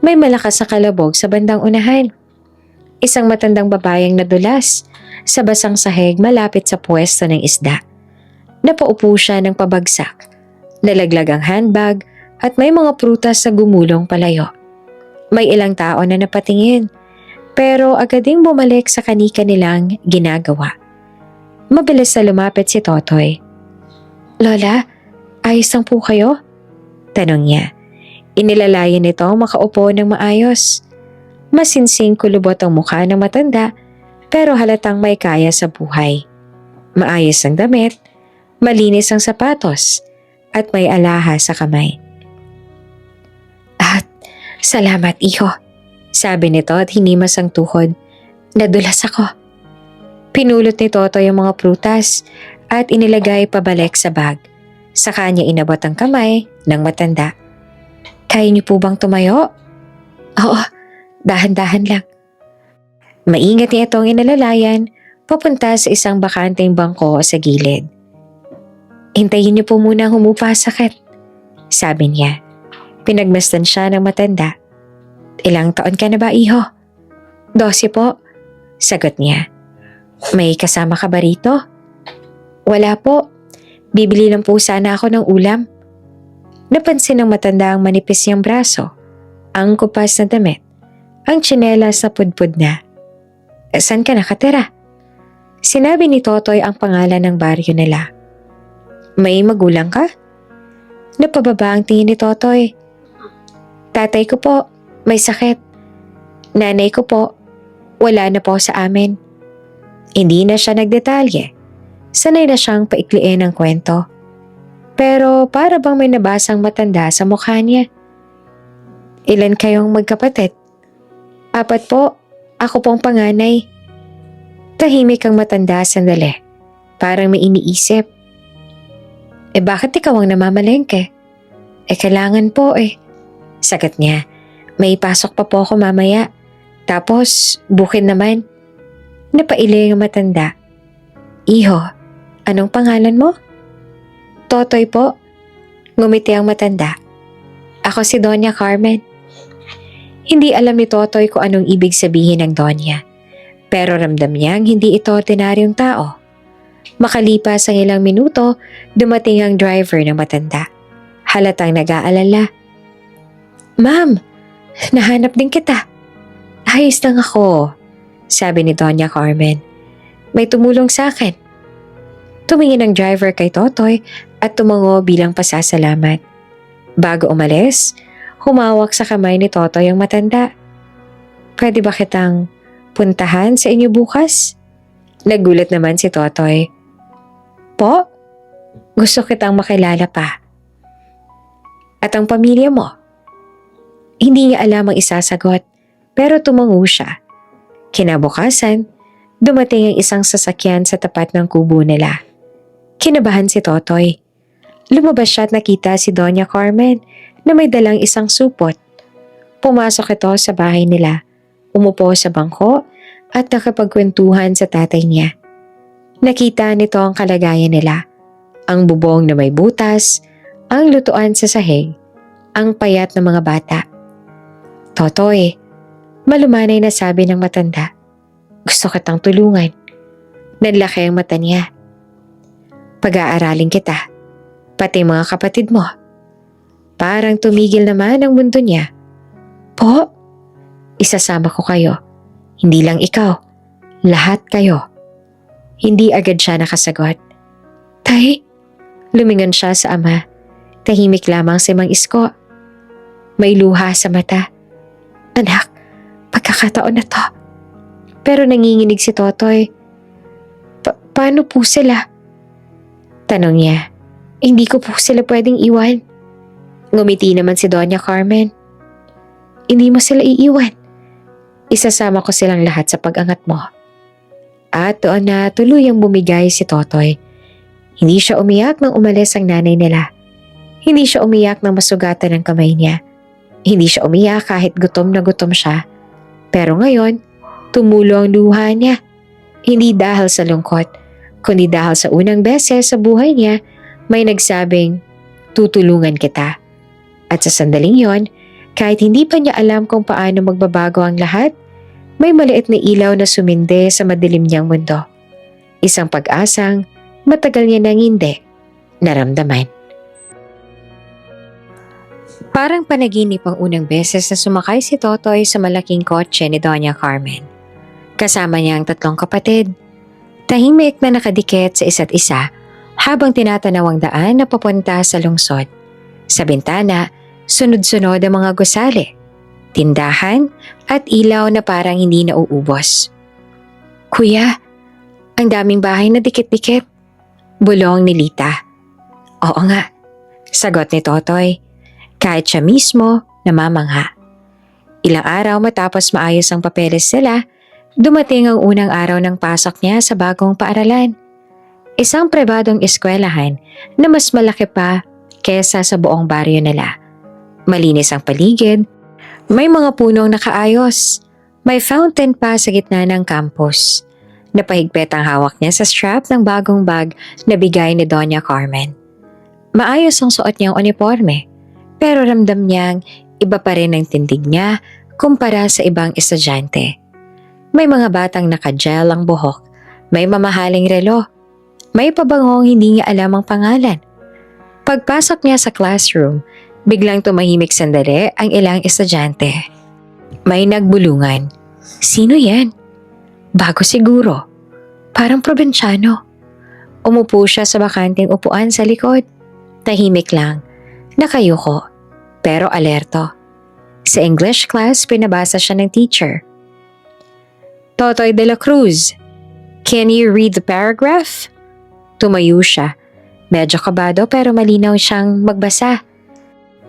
May malakas na kalabog sa bandang unahan. Isang matandang babayang nadulas sa basang sahig malapit sa pwesto ng isda. Napaupo siya ng pabagsak. Nalaglag ang handbag at may mga prutas sa gumulong palayo. May ilang tao na napatingin, pero agad ding bumalik sa kanika nilang ginagawa. Mabilis na lumapit si Totoy. "Lola, ayos lang po kayo?" tanong niya. Inilalayan nito makaupo ng maayos. Masinsing kulubot ang mukha ng matanda, pero halatang may kaya sa buhay. Maayos ang damit, malinis ang sapatos, at may alahas sa kamay. "At salamat, iho," sabi nito at hinimas ang tuhod. "Nadulas ako." Pinulot ni Totoy ang mga prutas at inilagay pabalik sa bag. Sa kanya inabot ang kamay ng matanda. "Kaya niyo po bang tumayo?" "Oo, dahan-dahan lang." Maingat niya itong inalalayan papunta sa isang bakanteng bangko sa gilid. "Hintayin niyo po muna humupa sakit," sabi niya. Pinagmasdan siya ng matanda. "Ilang taon ka na ba, iho?" 12 po, sagot niya. "May kasama ka ba rito?" "Wala po. Bibili lang po sana ako ng ulam." Napansin ng matanda ang manipis niyang braso, ang kupas na damit, ang tsinelas na pudpud na. "Saan ka nakatira?" Sinabi ni Totoy ang pangalan ng baryo nila. "May magulang ka?" Napababa ang tingin ni Totoy. "Tatay ko po, may sakit. Nanay ko po, wala na po sa amin." Hindi na siya nagdetalye. Sanay na siyang paikliin ang kwento. Pero para bang may nabasang matanda sa mukha niya. "Ilan kayong magkapatid?" "4 po, ako pong panganay." Tahimik ang matanda sandali. Parang may iniisip. Bakit ikaw ang namamalengke?" Kailangan po eh." Sagot niya. "May pasok pa po ako mamaya. Tapos, bukid naman." Napailing ang matanda. "Iho, anong pangalan mo?" "Totoy po." Ngumiti ang matanda. "Ako si Doña Carmen." Hindi alam ni Totoy kung anong ibig sabihin ng Doña. Pero ramdam niyang hindi ito ordinaryong tao. Makalipas ang ilang minuto, dumating ang driver ng matanda. Halatang nag-aalala. "Ma'am, nahanap din kita." "Ayos lang ako," sabi ni Doña Carmen. "May tumulong sa akin." Tumingin ang driver kay Totoy at tumango bilang pasasalamat. Bago umalis, humawak sa kamay ni Totoy ang matanda. "Pwede ba kitang puntahan sa inyo bukas?" Nagulat naman si Totoy. "Po? Gusto kitang makilala pa." "At ang pamilya mo?" Hindi niya alam ang isasagot, pero tumango siya. Kinabukasan, dumating ang isang sasakyan sa tapat ng kubo nila. Kinabahan si Totoy. Lumabas siya at nakita si Doña Carmen na may dalang isang supot. Pumasok ito sa bahay nila, umupo sa bangko at nakapagkwentuhan sa tatay niya. Nakita nito ang kalagayan nila, ang bubong na may butas, ang lutuan sa sahig, ang payat ng mga bata. Totoy, malumanay na sabi ng matanda. Gusto kitang tulungan. Nanlaki ang mata niya. Pag-aaralin kita, pati mga kapatid mo. Parang tumigil naman ang mundo niya. Po, isasama ko kayo. Hindi lang ikaw, lahat kayo. Hindi agad siya nakasagot. Tay, lumingon siya sa ama. Tahimik lamang si Mang Isko. May luha sa mata. Anak, pagkakataon na to. Pero nanginginig si Totoy. Paano po sila? Tanong niya. Hindi ko po sila pwedeng iwan. Ngumiti naman si Doña Carmen. Hindi mo sila iiwan. Isasama ko silang lahat sa pag-angat mo. At doon na tuluyang bumigay si Totoy. Hindi siya umiyak nang umalis ang nanay nila. Hindi siya umiyak nang masugatan ang kamay niya. Hindi siya umiyak kahit gutom na gutom siya. Pero ngayon, tumulo ang luha niya. Hindi dahil sa lungkot, kundi dahil sa unang beses sa buhay niya, may nagsabing, tutulungan kita. At sa sandaling yon, kahit hindi pa niya alam kung paano magbabago ang lahat, may maliit na ilaw na suminde sa madilim niyang mundo. Isang pag-asang matagal niya nang hindi naramdaman. Parang panaginip ang unang beses na sumakay si Totoy sa malaking kotse ni Doña Carmen. Kasama niya ang 3 kapatid. Tahimik na nakadikit sa isa't isa habang tinatanaw ang daan na papunta sa lungsod. Sa bintana, sunod-sunod ang mga gusali, tindahan at ilaw na parang hindi nauubos. Kuya, ang daming bahay na dikit-dikit. Bulong ni Lita. Oo nga, sagot ni Totoy. Kahit siya mismo namamangha. Ilang araw matapos maayos ang papeles nila, dumating ang unang araw ng pasok niya sa bagong paaralan. Isang pribadong eskwelahan na mas malaki pa kesa sa buong baryo nila. Malinis ang paligid, may mga punong nakaayos, may fountain pa sa gitna ng campus. Napahigpit ang hawak niya sa strap ng bagong bag na bigay ni Doña Carmen. Maayos ang suot niyang uniforme, pero ramdam niyang iba pa rin ang tindig niya kumpara sa ibang estudyante. May mga batang naka-gel ang buhok, may mamahaling relo, may pabangong hindi niya alam ang pangalan. Pagpasok niya sa classroom, biglang tumahimik sandali ang ilang estudyante. May nagbulungan. Sino yan? Bago siguro. Parang probinsyano. Umupo siya sa bakanting upuan sa likod. Tahimik lang. Nakayuko, pero alerto. Sa English class, pinabasa siya ng teacher. Totoy de la Cruz, can you read the paragraph? Tumayo siya. Medyo kabado pero malinaw siyang magbasa.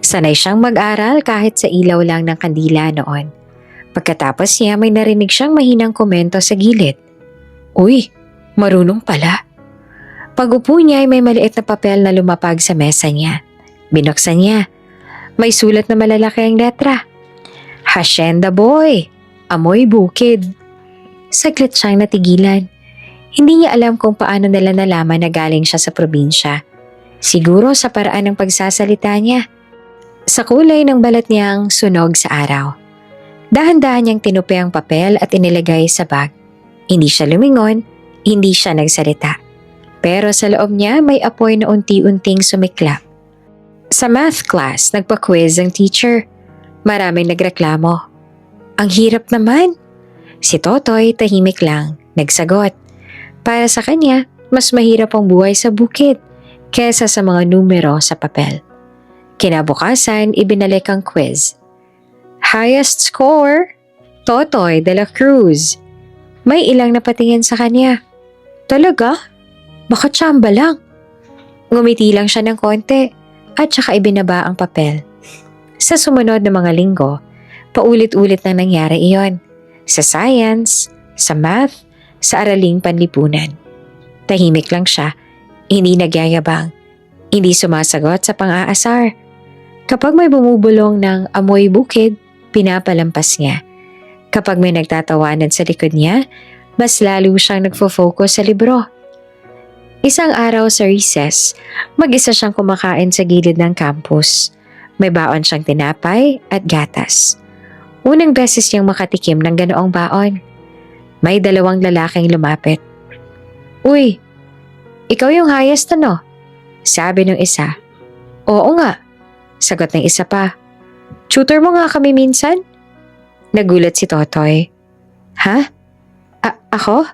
Sanay siyang mag-aral kahit sa ilaw lang ng kandila noon. Pagkatapos niya may narinig siyang mahinang komento sa gilid. Uy, marunong pala. Pag-upo niya ay may maliit na papel na lumapag sa mesa niya. Binuksan niya. May sulat na malalaki ang letra. Hacienda Boy, amoy bukid. Saglit siyang natigilan. Hindi niya alam kung paano nila nalaman na galing siya sa probinsya. Siguro sa paraan ng pagsasalita niya. Sa kulay ng balat niyang sunog sa araw. Dahan-dahan niyang tinupi ang papel at inilagay sa bag. Hindi siya lumingon, hindi siya nagsalita. Pero sa loob niya may apoy na unti-unting sumiklap. Sa math class, nagpa-quiz ang teacher. Maraming nagreklamo. Ang hirap naman. Si Totoy tahimik lang, nagsagot. Para sa kanya, mas mahirap ang buhay sa bukid kesa sa mga numero sa papel. Kinabukasan, ibinalik ang quiz. Highest score, Totoy de la Cruz. May ilang napatingin sa kanya. Talaga? Baka tsamba lang. Ngumiti lang siya ng konti at saka ibinaba ang papel. Sa sumunod na mga linggo, paulit-ulit na nangyari iyon. Sa science, sa math, sa araling panlipunan. Tahimik lang siya, hindi nagyayabang, hindi sumasagot sa pang-aasar. Kapag may bumubulong ng amoy bukid, pinapalampas niya. Kapag may nagtatawanan sa likod niya, mas lalo siyang nagfo-focus sa libro. Isang araw sa recess, mag-isa siyang kumakain sa gilid ng campus. May baon siyang tinapay at gatas. Unang beses niyang makatikim ng ganoong baon. May dalawang lalaking lumapit. "Uy, ikaw yung highest no?" Sabi ng isa. "Oo nga," sagot ng isa pa. "Tutor mo nga kami minsan?" Nagulat si Totoy. "Ha? Ako?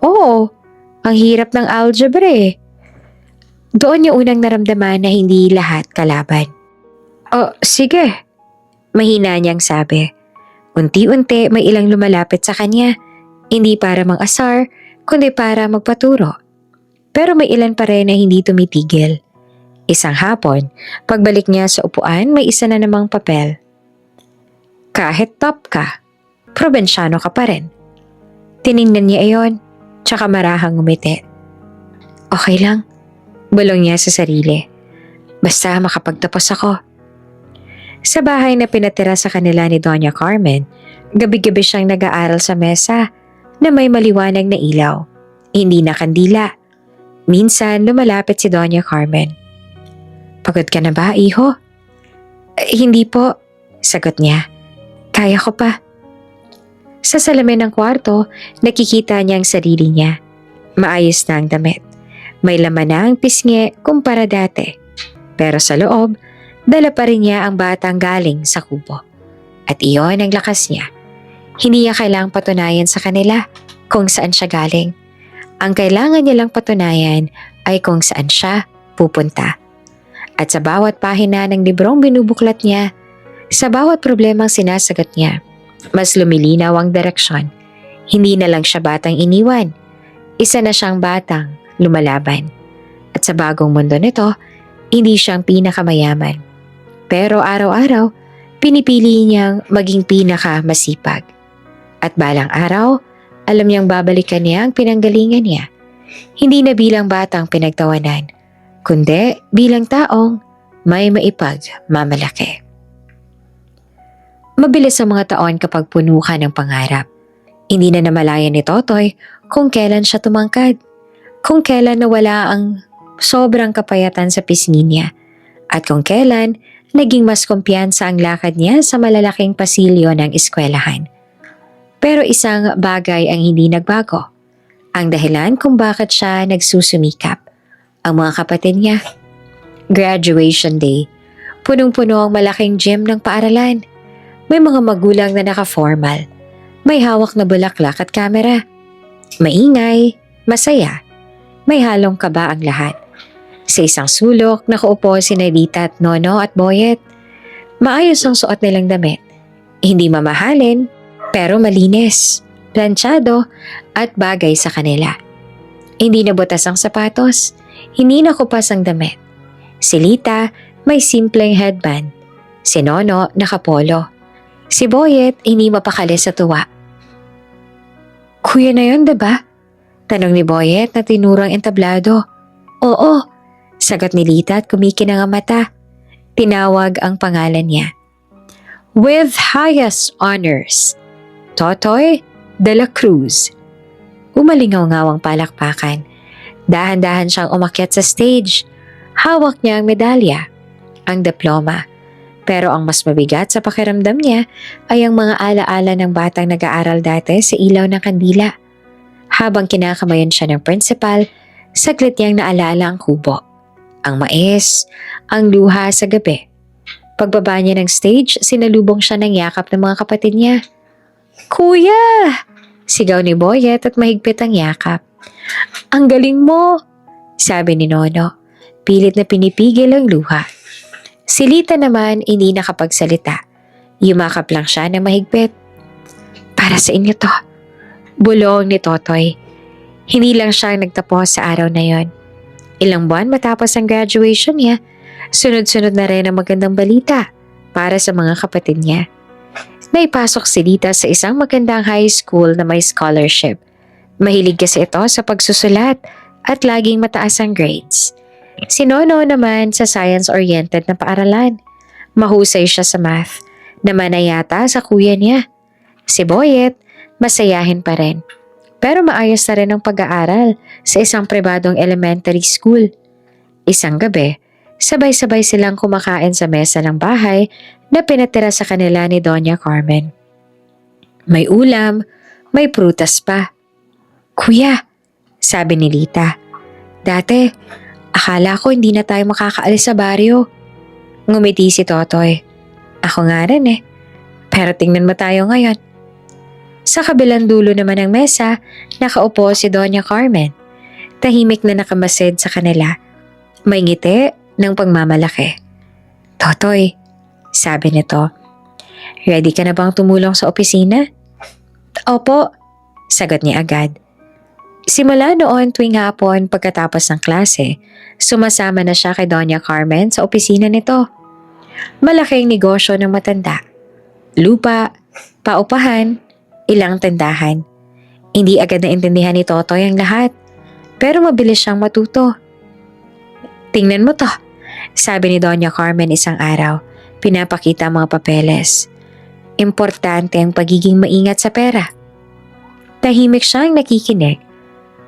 Oo, ang hirap ng algebra eh." Doon yung unang naramdaman na hindi lahat kalaban. "Oh, sige," mahina niyang sabi. Unti-unti may ilang lumalapit sa kanya, hindi para mang-asar, kundi para magpaturo. Pero may ilan pa rin na hindi tumitigil. Isang hapon, pagbalik niya sa upuan, may isa na namang papel. "Kahit top ka, probinsyano ka pa rin." Tiningnan niya iyon, tsaka marahang ngumiti. "Okay lang," bulong niya sa sarili. "Basta makapagtapos ako." Sa bahay na pinatira sa kanila ni Doña Carmen, gabi-gabi siyang nag-aaral sa mesa na may maliwanag na ilaw, hindi na kandila. Minsan lumalapit si Doña Carmen. "Pagod ka na ba, iho?" Hindi po," sagot niya. "Kaya ko pa." Sa salamin ng kwarto, nakikita niya ang sarili niya. Maayos na ang damit. May laman na ang pisngi kumpara dati. Pero sa loob, dala pa rin niya ang batang galing sa kubo. At iyon ang lakas niya. Hindi niya kailangang patunayan sa kanila kung saan siya galing. Ang kailangan niya lang patunayan ay kung saan siya pupunta. At sa bawat pahina ng librong binubuklat niya, sa bawat problemang sinasagot niya, mas lumilinaw ang direksyon. Hindi na lang siya batang iniwan. Isa na siyang batang lumalaban. At sa bagong mundo nito, hindi siyang pinakamayaman. Pero araw-araw, pinipili niyang maging pinakamasipag. At balang araw, alam niyang babalikan niya ang pinanggalingan niya. Hindi na bilang batang pinagtawanan, kundi bilang taong may maipagmamalaki. Mabilis ang mga taon kapag puno ka ng pangarap. Hindi na namalayan ni Totoy kung kailan siya tumangkad, kung kailan nawala ang sobrang kapayatan sa pisngi niya, at kung kailan naging mas kumpiyansa ang lakad niya sa malalaking pasilyo ng eskwelahan. Pero isang bagay ang hindi nagbago. Ang dahilan kung bakit siya nagsusumikap. Ang mga kapatid niya. Graduation day. Punong-puno ang malaking gym ng paaralan. May mga magulang na naka-formal. May hawak na bulaklak at kamera. Maingay, masaya. May halong kaba ang lahat. Sa isang sulok, nakaupo si Nadita at Nono at Boyet. Maayos ang suot nilang damit. Hindi mamahalin, pero malinis, planchado at bagay sa kanila. Hindi nabutas ang sapatos, hindi nakupas ang damit. Si Lita may simpleng headband. Si Nono nakapolo. Si Boyet hindi mapakali sa tuwa. "Kuya na yun, diba?" Tanong ni Boyet na tinurang entablado. "Oo," sagot ni Lita at kumikinang ang mata. Tinawag ang pangalan niya. "With highest honors, Totoy de la Cruz." Umalingaw-ngaw ang palakpakan. Dahan-dahan siyang umakyat sa stage. Hawak niya ang medalya, ang diploma. Pero ang mas mabigat sa pakiramdam niya ay ang mga alaala ng batang nag-aaral dati sa ilaw ng kandila. Habang kinakamayan siya ng principal, saglit niyang naalala ang kubo, ang mais, ang luha sa gabi. Pagbaba niya ng stage, sinalubong siya ng yakap ng mga kapatid niya. "Kuya!" sigaw ni Boyet at mahigpit ang yakap. "Ang galing mo!" sabi ni Nono. Pilit na pinipigil ang luha. Si Lita naman hindi nakapagsalita. Yumakap lang siya ng mahigpit. "Para sa inyo to," bulong ni Totoy. Hindi lang siya nagtapos sa araw na yon. Ilang buwan matapos ang graduation niya, sunod-sunod na rin ang magandang balita para sa mga kapatid niya. Naipasok si Lita sa isang magandang high school na may scholarship. Mahilig kasi ito sa pagsusulat at laging mataas ang grades. Si Nono naman sa science-oriented na paaralan. Mahusay siya sa math, naman na yata sa kuya niya. Si Boyet, masayahin pa rin. Pero maayos na rin ang pag-aaral sa isang pribadong elementary school. Isang gabi, sabay-sabay silang kumakain sa mesa ng bahay na pinatira sa kanila ni Doña Carmen. May ulam, may prutas pa. Kuya, sabi ni Lita, dati akala ko hindi na tayo makakaalis sa baryo. Ngumiti si Totoy. Ako nga rin eh, pero tingnan mo tayo ngayon. Sa kabilang dulo naman ng mesa, nakaupo si Doña Carmen. Tahimik na nakamasid sa kanila. May ngiti ng pagmamalaki. Totoy, sabi nito, ready ka na bang tumulong sa opisina? Opo, sagot niya agad. Simula noon tuwing hapon pagkatapos ng klase, sumasama na siya kay Doña Carmen sa opisina nito. Malaking negosyo ng matanda. Lupa, paupahan, ilang tindahan. Hindi agad naintindihan ni Totoy ang lahat, pero mabilis siyang matuto. Tingnan mo to, sabi ni Doña Carmen isang araw, pinapakita ang mga papeles. Importante ang pagiging maingat sa pera. Tahimik siyang nakikinig,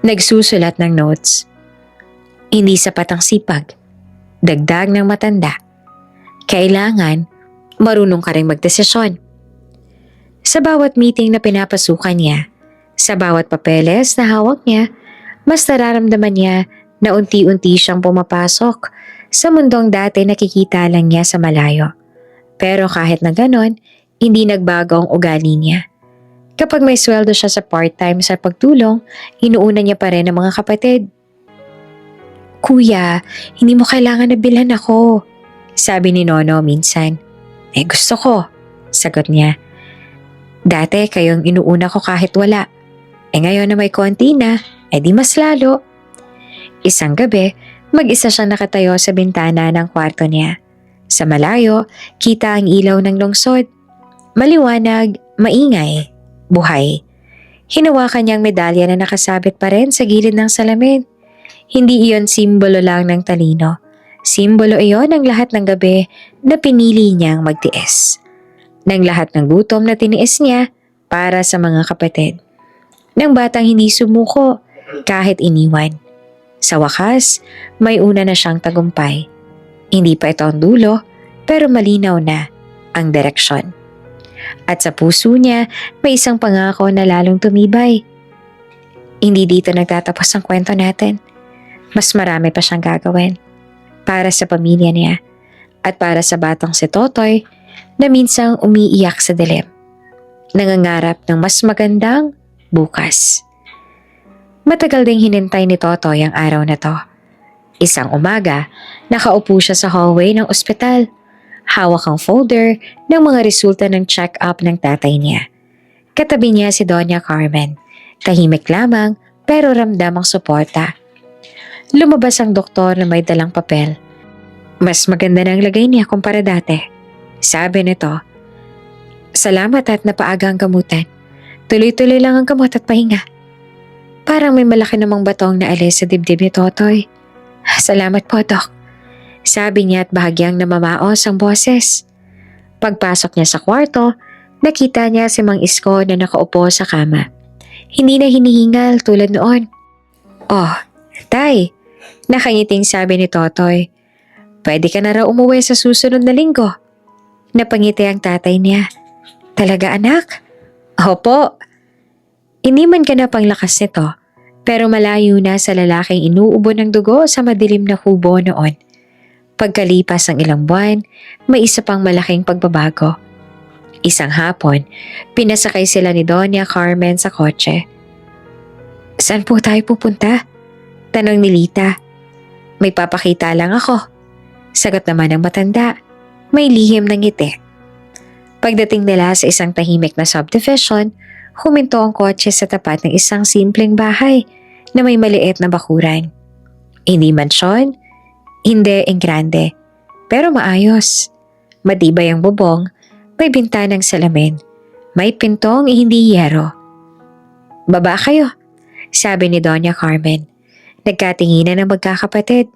nagsusulat ng notes. Hindi sapat ang sipag, dagdag ng matanda. Kailangan marunong ka rin magdesisyon. Sa bawat meeting na pinapasukan niya, sa bawat papeles na hawak niya, mas nararamdaman niya na unti-unti siyang pumapasok sa mundong dati nakikita lang niya sa malayo. Pero kahit na ganon, hindi nagbago ang ugali niya. Kapag may sweldo siya sa part-time sa pagtulong, inuuna niya pa rin ang mga kapatid. Kuya, hindi mo kailangan na bilhan ako, sabi ni Nono minsan. Gusto ko, sagot niya. Dati kayong inuuna ko kahit wala. Ngayon na may konti na, di mas lalo. Isang gabi, mag-isa siyang nakatayo sa bintana ng kwarto niya. Sa malayo, kita ang ilaw ng lungsod. Maliwanag, maingay, buhay. Hinawakan niyang medalya na nakasabit pa rin sa gilid ng salamin. Hindi iyon simbolo lang ng talino. Simbolo iyon ng lahat ng gabi na pinili niyang magtiis. Ng lahat ng gutom na tiniis niya para sa mga kapatid. Ng batang hindi sumuko kahit iniwan. Sa wakas, may una na siyang tagumpay. Hindi pa ito ang dulo, pero malinaw na ang direksyon. At sa puso niya, may isang pangako na lalong tumibay. Hindi dito nagtatapos ang kwento natin. Mas marami pa siyang gagawin. Para sa pamilya niya at para sa batang si Totoy na minsang umiiyak sa dilim. Nangangarap ng mas magandang bukas. Matagal ding hinintay ni Totoy ang araw na to. Isang umaga, nakaupo siya sa hallway ng ospital. Hawak ang folder ng mga resulta ng check-up ng tatay niya. Katabi niya si Doña Carmen. Tahimik lamang pero ramdam ang suporta. Lumabas ang doktor na may dalang papel. Mas maganda na ang lagay niya kumpara dati. Sabi nito, salamat at napaaga ang gamutan. Tuloy-tuloy lang ang gamot at pahinga. Parang may malaki namang batong naalis sa dibdib ni Totoy. Salamat po, Dok. Sabi niya at bahagyang namamaos ang boses. Pagpasok niya sa kwarto, nakita niya si Mang Isko na nakaupo sa kama. Hindi na hinihingal tulad noon. Oh, Tay, nakangiting sabi ni Totoy. Pwede ka na raw umuwi sa susunod na linggo. Napangiti ang tatay niya. Talaga anak? Opo. Hindi man ka na panglakas nito, pero malayo na sa lalaking inuubo ng dugo sa madilim na kubo noon. Pagkalipas ng ilang buwan, may isa pang malaking pagbabago. Isang hapon, pinasakay sila ni Doña Carmen sa kotse. Saan po tayo pupunta? Tanong ni Lita. May papakita lang ako. Sagot naman ng matanda. May lihim ng ngiti. Pagdating nila sa isang tahimik na subdivision, huminto ang kotse sa tapat ng isang simpleng bahay na may maliit na bakuran. Hindi mansyon, hindi enggrande, pero maayos. Matibay ang bubong, may bintanang salamin, may pintong hindi yero. Baba kayo, sabi ni Doña Carmen. Nagkatinginan ng magkakapatid.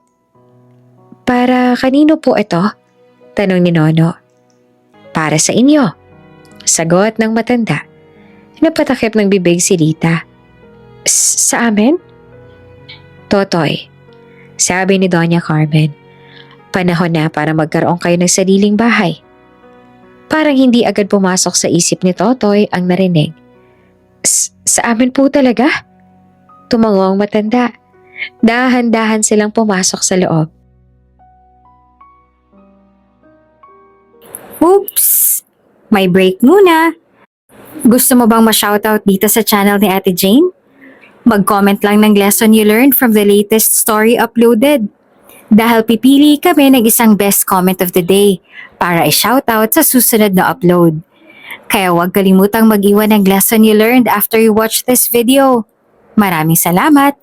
Para kanino po ito? Tanong ni Nono. Para sa inyo, sagot ng matanda. Napatakip ng bibig si Lita. Sa amin? Totoy, sabi ni Doña Carmen. Panahon na para magkaroon kayo ng sariling bahay. Parang hindi agad pumasok sa isip ni Totoy ang narinig. Sa amin po talaga? Tumango ang matanda. Dahan-dahan silang pumasok sa loob.
Oops! May break muna. Gusto mo bang ma-shoutout dito sa channel ni Ate Jane? Mag-comment lang ng lesson you learned from the latest story uploaded. Dahil pipili kami ng isang best comment of the day para i-shoutout sa susunod na upload. Kaya huwag kalimutang mag-iwan ng lesson you learned after you watch this video. Maraming salamat!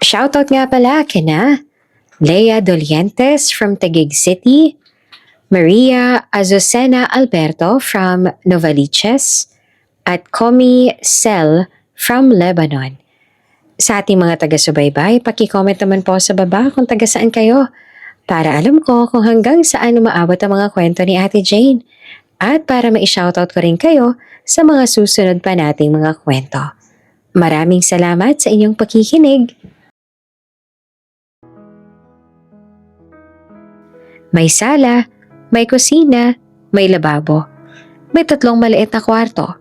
Shoutout nga pala kina Lea Dolientes from Taguig City, Maria Azucena Alberto from Novaliches, at Komi Sel from Lebanon. Sa ating mga taga-subaybay, paki-comment naman po sa baba kung taga saan kayo para alam ko kung hanggang saan umaabot ang mga kwento ni Ate Jane at para ma-shoutout ko rin kayo sa mga susunod pa nating mga kwento. Maraming salamat sa inyong pakikinig. May sala, may kusina, may lababo. May 3 maliit na kwarto.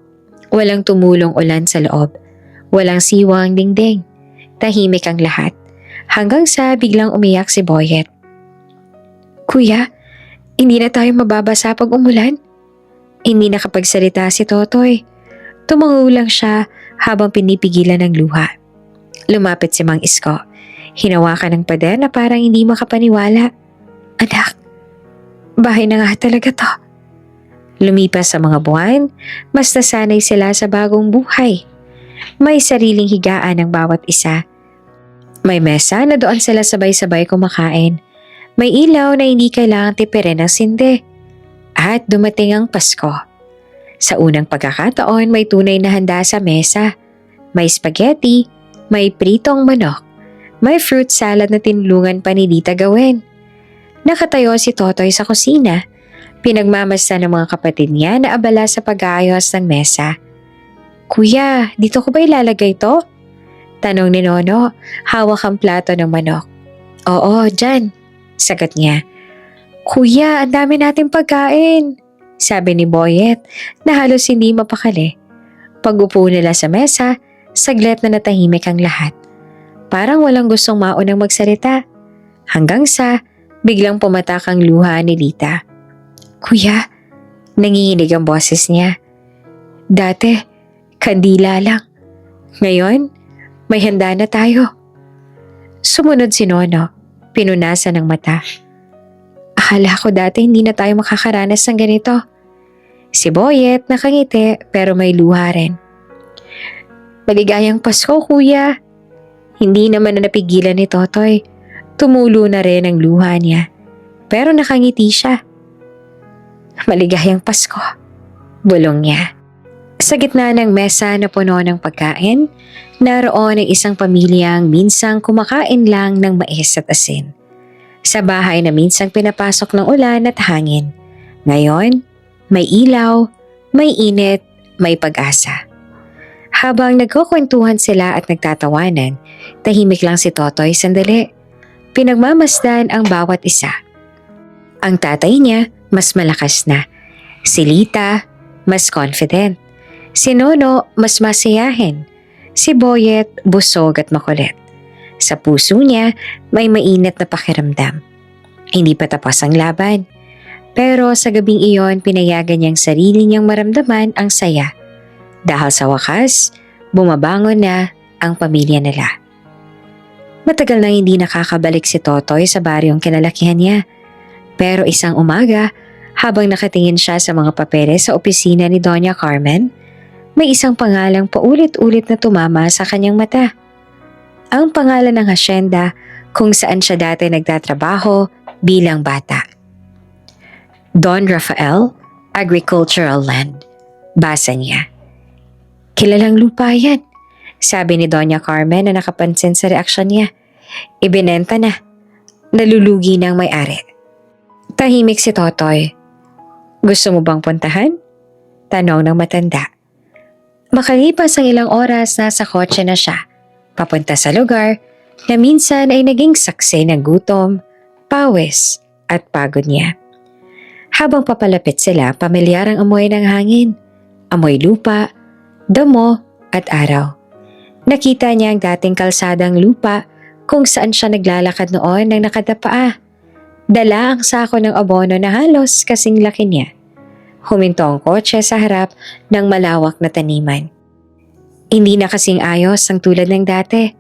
Walang tumulong ulan sa loob. Walang siwang dingding. Tahimik ang lahat. Hanggang sa biglang umiyak si Boyet. Kuya, hindi na tayo mababasa pag umulan? Hindi nakapagsalita si Totoy. Tumango lang siya habang pinipigilan ng luha. Lumapit si Mang Isko. Hinawakan ng pader na parang hindi makapaniwala. Anak, bahay na nga talaga to. Lumipas sa mga buwan, mas nasanay sila sa bagong buhay. May sariling higaan ng bawat isa. May mesa na doon sila sabay-sabay kumakain. May ilaw na hindi kailangan tipirin ng sinde. At dumating ang Pasko. Sa unang pagkakataon, may tunay na handa sa mesa. May spaghetti, may pritong manok, may fruit salad na tinulungan pa ni Dita gawin. Nakatayo si Totoy sa kusina. Pinagmamasdan ng mga kapatid niya na abala sa pag-aayos ng mesa. Kuya, dito ko ba ilalagay to? Tanong ni Nono, hawak ang plato ng manok. Oo, dyan. Sagot niya. Kuya, ang dami nating pagkain. Sabi ni Boyet na halos hindi mapakali. Pag-upo nila sa mesa, saglit na natahimik ang lahat. Parang walang gustong maunang magsalita. Hanggang sa biglang pumatak ang luha ni Lita. Kuya, nanginginig ang boses niya. Dati, kandila lang. Ngayon, may handa na tayo. Sumunod si Nono, pinunasan ng mata. Akala ko dati hindi na tayo makakaranas ng ganito. Si Boyet nakangiti pero may luha rin. Maligayang Pasko, kuya. Hindi naman na napigilan ni Totoy. Tumulo na rin ang luha niya. Pero nakangiti siya. Maligayang Pasko. Bulong niya. Sa gitna ng mesa na puno ng pagkain, naroon ang isang pamilyang minsang kumakain lang ng mais at asin. Sa bahay na minsang pinapasok ng ulan at hangin. Ngayon, may ilaw, may init, may pag-asa. Habang nagkukwentuhan sila at nagtatawanan, tahimik lang si Totoy sandali. Pinagmamasdan ang bawat isa. Ang tatay niya, mas malakas na. Si Lita, mas confident. Si Nono, mas masayahin. Si Boyet, busog at makulit. Sa puso niya, may mainit na pakiramdam. Hindi pa tapos ang laban. Pero sa gabing iyon, pinayagan niyang sarili niyang maramdaman ang saya. Dahil sa wakas, bumabangon na ang pamilya nila. Matagal na hindi nakakabalik si Totoy sa baryong kinalakihan niya. Pero isang umaga, habang nakatingin siya sa mga papeles sa opisina ni Doña Carmen, may isang pangalang paulit-ulit na tumama sa kanyang mata. Ang pangalan ng hasyenda kung saan siya dati nagtatrabaho bilang bata. Don Rafael, Agricultural Land. Basa niya. Kilalang lupa yan, sabi ni Doña Carmen na nakapansin sa reaksyon niya. Ibinenta na. Nalulugi ng may-ari. Tahimik si Totoy. Gusto mo bang puntahan? Tanong ng matanda. Makalipas ang ilang oras, nasa kotse na siya. Papunta sa lugar na minsan ay naging saksi ng gutom, pawis at pagod niya. Habang papalapit sila, pamilyar ang amoy ng hangin. Amoy lupa, damo at araw. Nakita niya ang dating kalsadang lupa kung saan siya naglalakad noon ng nakadapaa. Dala ang sako ng abono na halos kasing laki niya. Huminto ang kotse sa harap ng malawak na taniman. Hindi na kasing ayos ang tulad ng dati.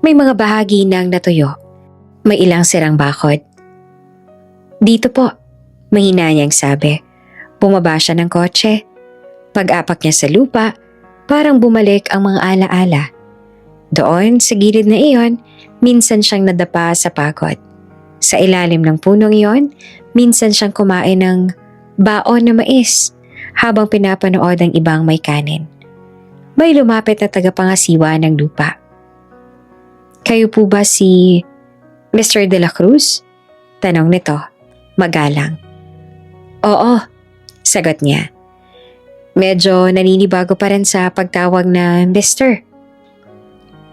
May mga bahagi nang natuyo. May ilang sirang bakod. Dito po, mahina niyang sabi. Bumaba siya ng kotse. Pag-apak niya sa lupa, parang bumalik ang mga alaala. Doon, sa gilid na iyon, minsan siyang nadapa sa pagod. Sa ilalim ng punong iyon, minsan siyang kumain ng baon na mais habang pinapanood ang ibang may kanin. May lumapit na tagapangasiwa ng lupa. Kayo po ba si Mr. De La Cruz? Tanong nito, magalang. Oo, sagot niya. Medyo naninibago pa rin sa pagtawag na Mr.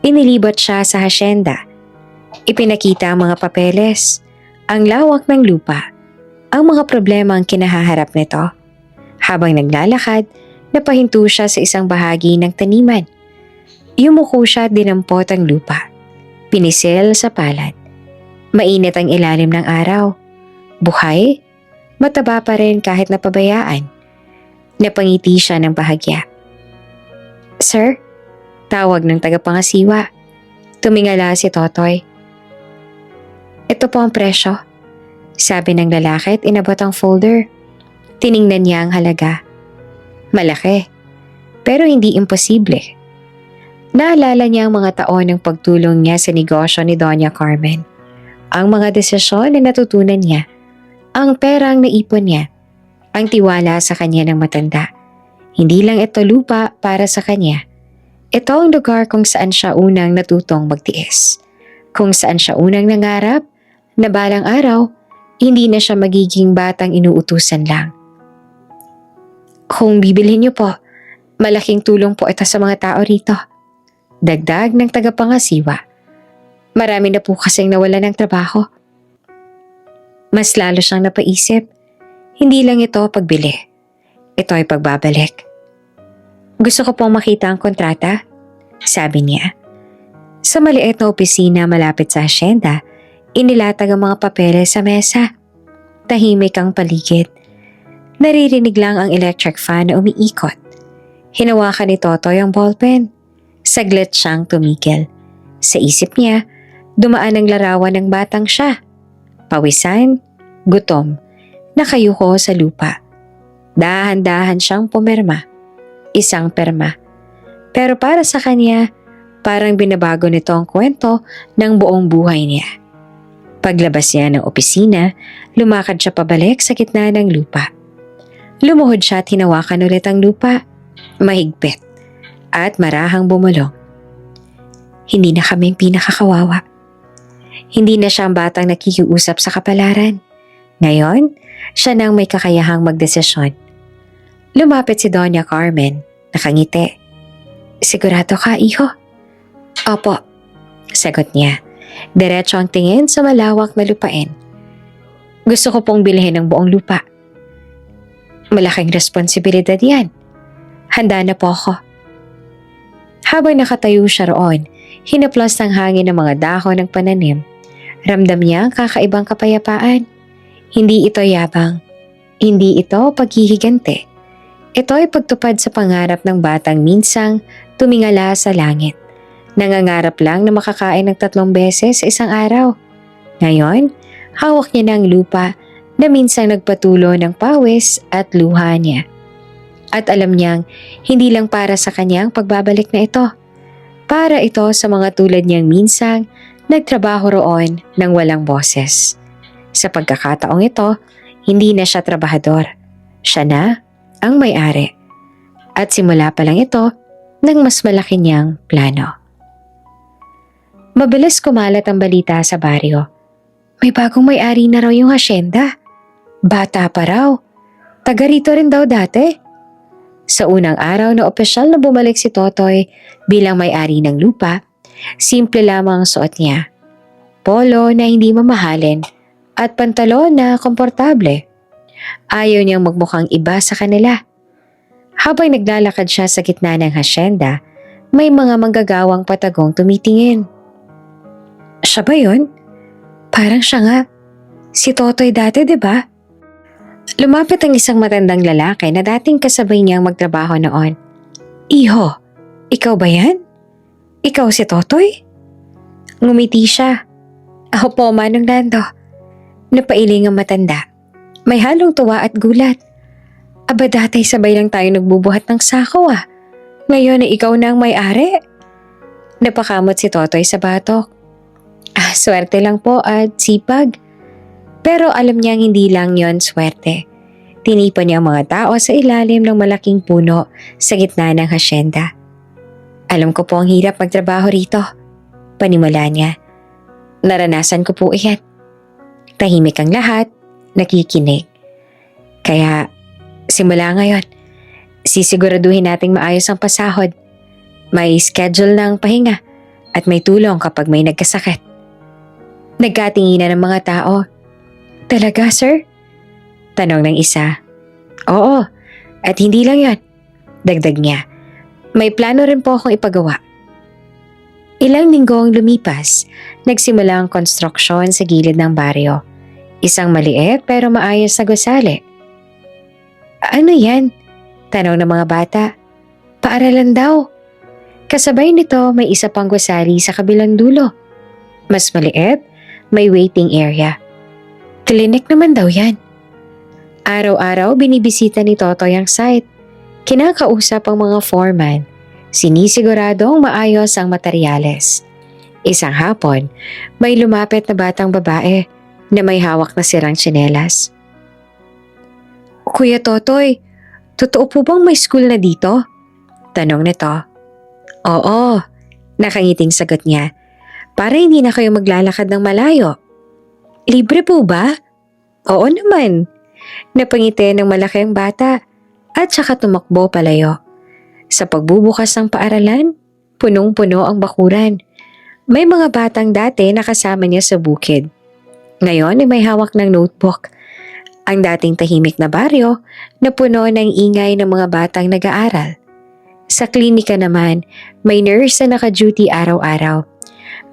Inilibot siya sa hasyenda. Ipinakita ang mga papeles, ang lawak ng lupa, ang mga problema ang kinahaharap nito. Habang naglalakad, napahinto siya sa isang bahagi ng taniman. Yumuko siya at dinampot ang lupa. Pinisil sa palad. Mainit ang ilalim ng araw. Buhay, mataba pa rin kahit napabayaan. Napangiti siya ng bahagya. Sir? Tawag ng tagapangasiwa. Tumingala si Totoy. Ito po ang presyo. Sabi ng lalaki at inabot ang folder. Tiningnan niya ang halaga. Malaki, pero hindi imposible. Naalala niya ang mga taon ng pagtulong niya sa negosyo ni Doña Carmen. Ang mga desisyon na natutunan niya. Ang perang naipon niya. Ang tiwala sa kanya ng matanda. Hindi lang ito lupa para sa kanya. Ito ang lugar kung saan siya unang natutong magtiis. Kung saan siya unang nangarap, na balang araw, hindi na siya magiging batang inuutusan lang. Kung bibilhin niyo po, malaking tulong po ito sa mga tao rito. Dagdag ng tagapangasiwa. Marami na po kasing nawala ng trabaho. Mas lalo siyang napaisip. Hindi lang ito pagbili. Ito ay pagbabalik. Gusto ko pong makita ang kontrata, sabi niya. Sa maliit na opisina malapit sa asyenda, inilatag ang mga papeles sa mesa. Tahimik ang paligid. Naririnig lang ang electric fan na umiikot. Hinawakan ni Totoy ang ballpen. Saglit siyang tumigil. Sa isip niya, dumaan ang larawan ng batang siya. Pawisan, gutom, nakayuko sa lupa. Dahan-dahan siyang pumirma. Isang perma. Pero para sa kanya, parang binabago nito ang kwento ng buong buhay niya. Paglabas niya ng opisina, lumakad siya pabalik sa gitna ng lupa. Lumuhod siya at hinawakan ulit ang lupa. Mahigpit at marahang bumulong. Hindi na kaming pinakakawawa. Hindi na siya ang batang nakikiusap sa kapalaran. Ngayon, siya nang may kakayahang magdesisyon. Lumapit si Doña Carmen, nakangiti. Sigurado ka, iho? Opo, sagot niya. Diretso ang tingin sa malawak na lupain. Gusto ko pong bilhin ang buong lupa. Malaking responsibilidad yan. Handa na po ako. Habang nakatayo siya roon, hinaplos ng hangin ng mga dahon ng pananim. Ramdam niya ang kakaibang kapayapaan. Hindi ito yabang. Hindi ito paghihigante. Ito ay pagtupad sa pangarap ng batang minsang tumingala sa langit. Nangangarap lang na makakain ng 3 beses sa isang araw. Ngayon, hawak niya ng lupa na minsang nagpatulo ng pawis at luha niya. At alam niyang hindi lang para sa kanyang pagbabalik na ito. Para ito sa mga tulad niyang minsang nagtrabaho roon ng walang boses. Sa pagkakataong ito, hindi na siya trabahador. Siya na ang may-ari. At simula pa lang ito ng mas malaki niyang plano. Mabilis kumalat ang balita sa baryo. May bagong may-ari na raw yung hasyenda. Bata pa raw. Taga rito rin daw dati. Sa unang araw na opisyal na bumalik si Totoy bilang may-ari ng lupa, simple lamang ang suot niya. Polo na hindi mamahalin at pantalon na komportable. ayaw niyang magmukhang iba sa kanila. Habang naglalakad siya sa gitna ng hasyenda, may mga manggagawang patagong tumitingin. Siya ba yun? Parang siya nga. Si Totoy dati, di ba? Lumapit ang isang matandang lalaki na dating kasabay niyang magtrabaho noon. Iho, ikaw ba yan? Ikaw si Totoy? Ngumiti siya. Ako po, Manong Lando. Napailing ang matanda. May halong tuwa at gulat. Aba dati sabay lang tayo nagbubuhat ng sako ah. Ngayon ay ikaw na ang may-ari. Napakamot si Totoy sa batok. Swerte lang po at sipag. Pero alam niyang hindi lang yon swerte. Tinipan niya ang mga tao sa ilalim ng malaking puno sa gitna ng hasyenda. Alam ko po ang hirap magtrabaho rito. Panimula niya. Naranasan ko po iyan. Tahimik ang lahat, nakikinig. Kaya simula ngayon, sisiguraduhin nating maayos ang pasahod. May schedule ng pahinga at may tulong kapag may nagkasakit. Nagkatinginan ng mga tao. Talaga, sir? Tanong ng isa. Oo, at hindi lang yan. Dagdag niya. May plano rin po akong ipagawa. Ilang linggo ang lumipas, nagsimula ang konstruksyon sa gilid ng baryo. Isang maliit pero maayos na gusali. Ano yan? Tanong ng mga bata. Paaralan daw. Kasabay nito may isa pang gusali sa kabilang dulo. Mas maliit, may waiting area. Klinik naman daw yan. Araw-araw binibisita ni Totoy ang site. Kinakausap ang mga foreman. Sinisiguradong maayos ang materyales. Isang hapon, may lumapit na batang babae na may hawak na sirang tsinelas. Kuya Totoy, totoo po bang may school na dito? Tanong nito. Oo, nakangiting sagot niya. Para hindi na kayo maglalakad ng malayo. Libre po ba? Oo naman. Napangiti ng malaki ang bata at saka tumakbo palayo. Sa pagbubukas ng paaralan, punong-puno ang bakuran. May mga batang dati nakasama niya sa bukid. Ngayon ay may hawak ng notebook. Ang dating tahimik na baryo na puno ng ingay ng mga batang nag-aaral. Sa klinika naman, may nurse na naka-duty araw-araw.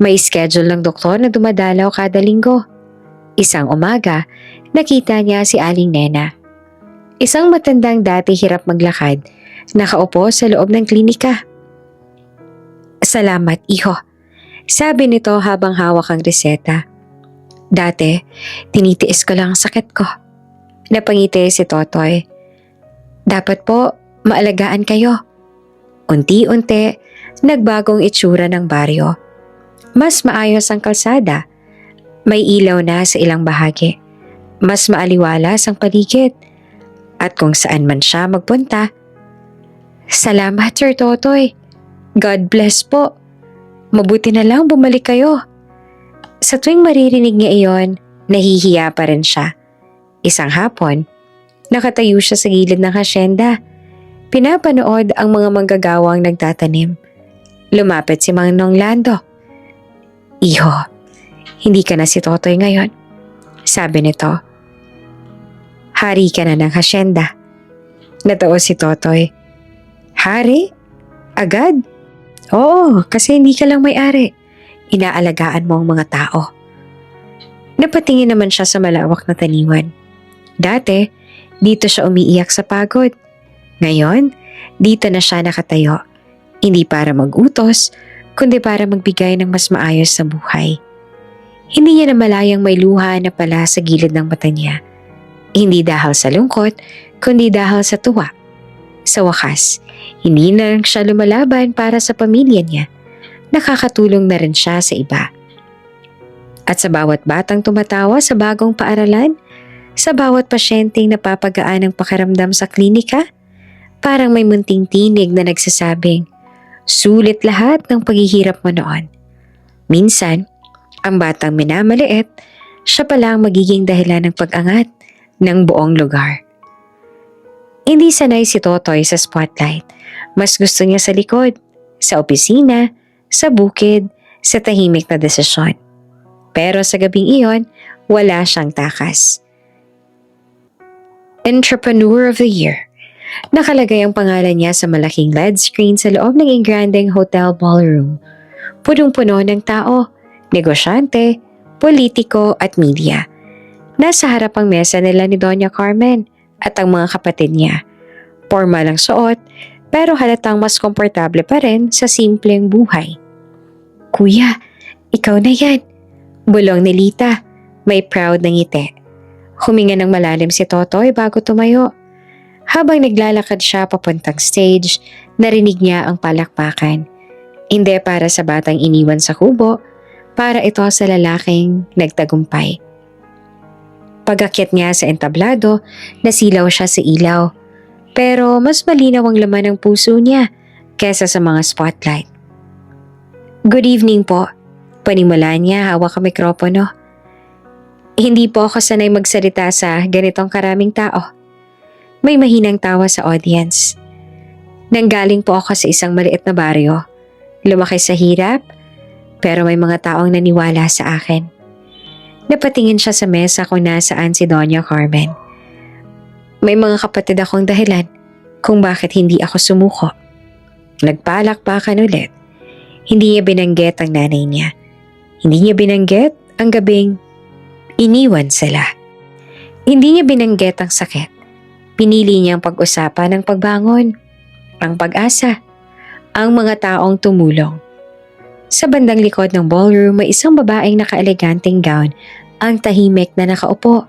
May schedule ng doktor na dumadalaw kada linggo. Isang umaga, nakita niya si Aling Nena. Isang matandang dati hirap maglakad, nakaupo sa loob ng klinika. Salamat, iho. Sabi nito habang hawak ang reseta. Dati, tinitiis ko lang ang sakit ko. Napangiti si Totoy. Dapat po, maalagaan kayo. Unti-unti, nagbagong itsura ng baryo. Mas maayos ang kalsada. May ilaw na sa ilang bahagi. Mas maaliwalas ang paligid. At kung saan man siya magpunta. Salamat, Sir Totoy. God bless po. Mabuti na lang bumalik kayo. Sa tuwing maririnig niya iyon, nahihiya pa rin siya. Isang hapon, nakatayo siya sa gilid ng hasyenda. Pinapanood ang mga manggagawang nagtatanim. Lumapit si Manong Lando. Iho, hindi ka na si Totoy ngayon. Sabi nito. Hari ka na ng hasyenda. Natao si Totoy. Hari? Agad? Oo, kasi hindi ka lang may-ari. Inaalagaan mo ang mga tao. Napatingin naman siya sa malawak na taniman. Dati, dito siya umiiyak sa pagod. Ngayon, dito na siya nakatayo. Hindi para mag-utos, kundi para magbigay ng mas maayos sa buhay. Hindi niya namalayang may luha na pala sa gilid ng mata niya. Hindi dahil sa lungkot, kundi dahil sa tuwa. Sa wakas, hindi na lang siya lumalaban para sa pamilya niya. Nakakatulong na rin siya sa iba. At sa bawat batang tumatawa sa bagong paaralan, sa bawat pasyenteng napapagaan ang pakiramdam sa klinika, parang may munting tinig na nagsasabing, sulit lahat ng paghihirap mo noon. Minsan, ang batang minamaliit, siya pala ang magiging dahilan ng pag-angat ng buong lugar. Hindi sanay si Totoy sa spotlight. Mas gusto niya sa likod, sa opisina, sa bukid, sa tahimik na desisyon. Pero sa gabing iyon, wala siyang takas. Entrepreneur of the Year. Nakalagay ang pangalan niya sa malaking LED screen sa loob ng Engrandeng Hotel Ballroom. Punong-puno ng tao, negosyante, politiko at media. Nasa harap ang mesa nila ni Doña Carmen at ang mga kapatid niya. Formal ang suot pero halatang mas komportable pa rin sa simpleng buhay. Kuya, ikaw na yan. Bulong ni Lita, may proud na ngiti. Huminga ng malalim si Totoy bago tumayo. Habang naglalakad siya papuntang stage, narinig niya ang palakpakan. Hindi para sa batang iniwan sa kubo, para ito sa lalaking nagtagumpay. Pag-akyat niya sa entablado, nasilaw siya sa ilaw. Pero mas malinaw ang laman ng puso niya kesa sa mga spotlight. Good evening po. Panimula niya hawak ang mikropono. Hindi po ako sanay magsalita sa ganitong karaming tao. May mahinang tawa sa audience. Nanggaling po ako sa isang maliit na baryo. Lumaki sa hirap, pero may mga taong naniwala sa akin. Napatingin siya sa mesa kung nasaan si Doña Carmen. May mga kapatid akong dahilan kung bakit hindi ako sumuko. Nagpalakpakan ulit. Hindi niya binanggit ang nanay niya. Hindi niya binanggit ang gabing iniwan sila. Hindi niya binanggit ang sakit. Pinili niyang pag-usapan ang pagbangon, ang pag-asa, ang mga taong tumulong. Sa bandang likod ng ballroom may isang babaeng naka-eleganteng gown ang tahimik na nakaupo.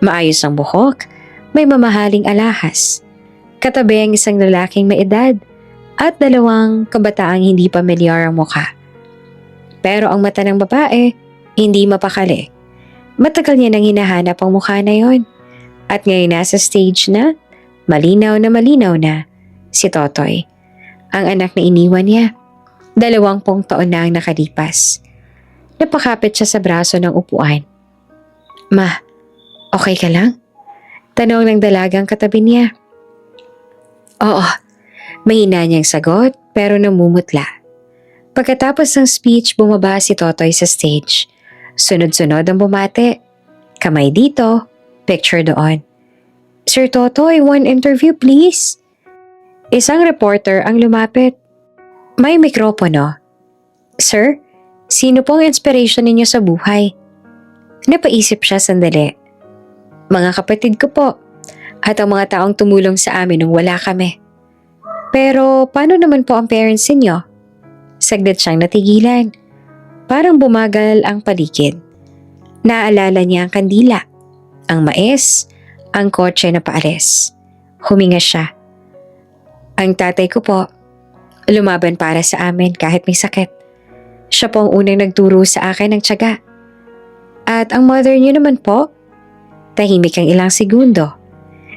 Maayos ang buhok, may mamahaling alahas. Katabi ang isang lalaking may edad at dalawang kabataang hindi pamilyar ang mukha. Pero ang mata ng babae, hindi mapakali. Matagal niya nang hinahanap ang mukha na yon. At ngayon nasa stage na, malinaw na, si Totoy. Ang anak na iniwan niya. 20 taon na ang nakalipas. Napakapit siya sa braso ng upuan. Ma, okay ka lang? Tanong ng dalagang katabi niya. Oo, mahina niyang sagot pero namumutla. Pagkatapos ng speech, bumaba si Totoy sa stage. Sunod-sunod ang bumate. Kamay dito, picture doon. Sir Totoy, one interview please. Isang reporter ang lumapit. May mikropono. Sir, sino pong inspiration ninyo sa buhay? Napaisip siya sandali. Mga kapatid ko po at ang mga taong tumulong sa amin nung wala kami. Pero paano naman po ang parents ninyo? Saglit siyang natigilan. Parang bumagal ang paligid. Naalala niya ang kandila, ang mais, ang kotse na paalis. Huminga siya. Ang tatay ko po, lumaban para sa amin kahit may sakit. Siya po ang unang nagturo sa akin ng tiyaga. At ang mother niyo naman po, tahimik ang ilang segundo.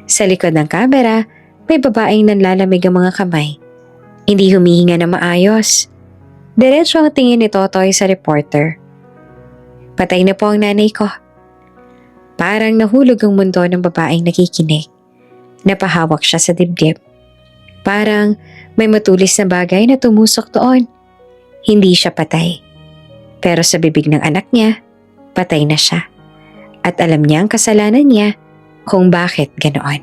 Sa likod ng kamera, may babaeng nanlalamig ang mga kamay. Hindi humihinga na maayos. Diretso ang tingin ni Totoy sa reporter. Patay na po ang nanay ko. Parang nahulog ang mundo ng babaeng nakikinig. Napahawak siya sa dibdib. Parang may matulis na bagay na tumusok doon. Hindi siya patay. Pero sa bibig ng anak niya, patay na siya. At alam niya ang kasalanan niya kung bakit ganoon.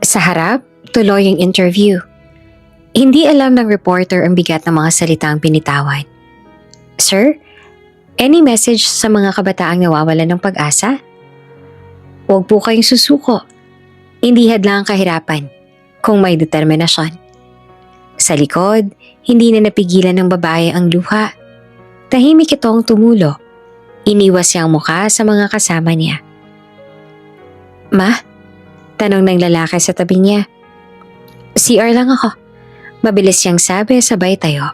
Sa harap, tuloy ang interview. Hindi alam ng reporter ang bigat ng mga salitang pinitawan. Sir, any message sa mga kabataang nawawalan ng pag-asa? Huwag po kayong susuko. Hindi hadlang ang kahirapan kung may determinasyon. Sa likod, hindi na napigilan ng babae ang luha. Tahimik itong tumulo. Iniwas niyang mukha sa mga kasama niya. Ma? Tanong ng lalaki sa tabi niya. CR lang ako. Mabilis siyang sabi sabay tayo.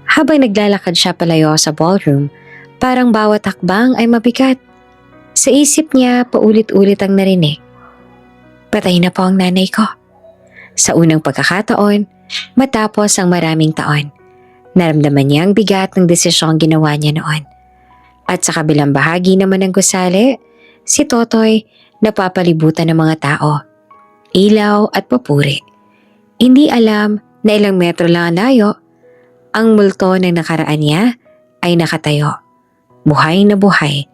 Habang naglalakad siya palayo sa ballroom, parang bawat hakbang ay mabigat. Sa isip niya, paulit-ulit ang narinig. Patay na po ang nanay ko. Sa unang pagkakataon, matapos ang maraming taon, naramdaman niya ang bigat ng desisyong ginawa niya noon. At sa kabilang bahagi naman ng gusali, si Totoy napapalibutan ng mga tao. Ilaw at papuri. Hindi alam na ilang metro lang ang layo, ang multo ng nakaraan niya ay nakatayo. Buhay na buhay.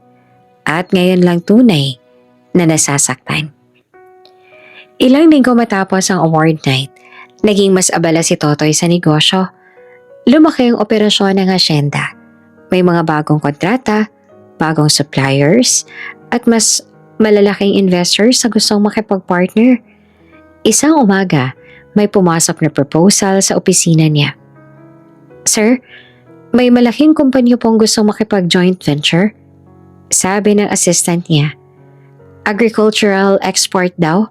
At ngayon lang tunay na nasasaktan. Ilang linggo matapos ang award night, naging mas abala si Totoy sa negosyo. Lumaki ang operasyon ng asyenda. May mga bagong kontrata, bagong suppliers, at mas malalaking investors na gustong makipag-partner. Isang umaga, may pumasok na proposal sa opisina niya. "Sir, may malaking kumpanya pong gustong makipag-joint venture," sabi ng assistant niya. "Agricultural export daw."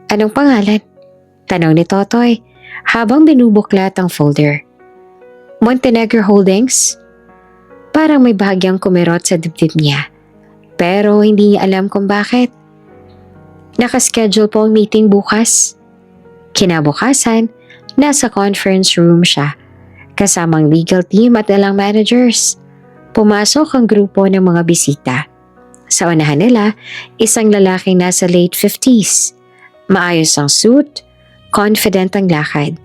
"Anong pangalan?" tanong ni Totoy habang binubuklat ang folder. "Montenegro Holdings." Parang may bahagyang kumirot sa dibdib niya, pero hindi niya alam kung bakit. Nakaschedule po ang meeting bukas. Kinabukasan, nasa conference room siya, kasamang legal team at ilang managers. Pumasok ang grupo ng mga bisita. Sa unahan nila, isang lalaking nasa late 50s. Maayos ang suit, confident ang lakad.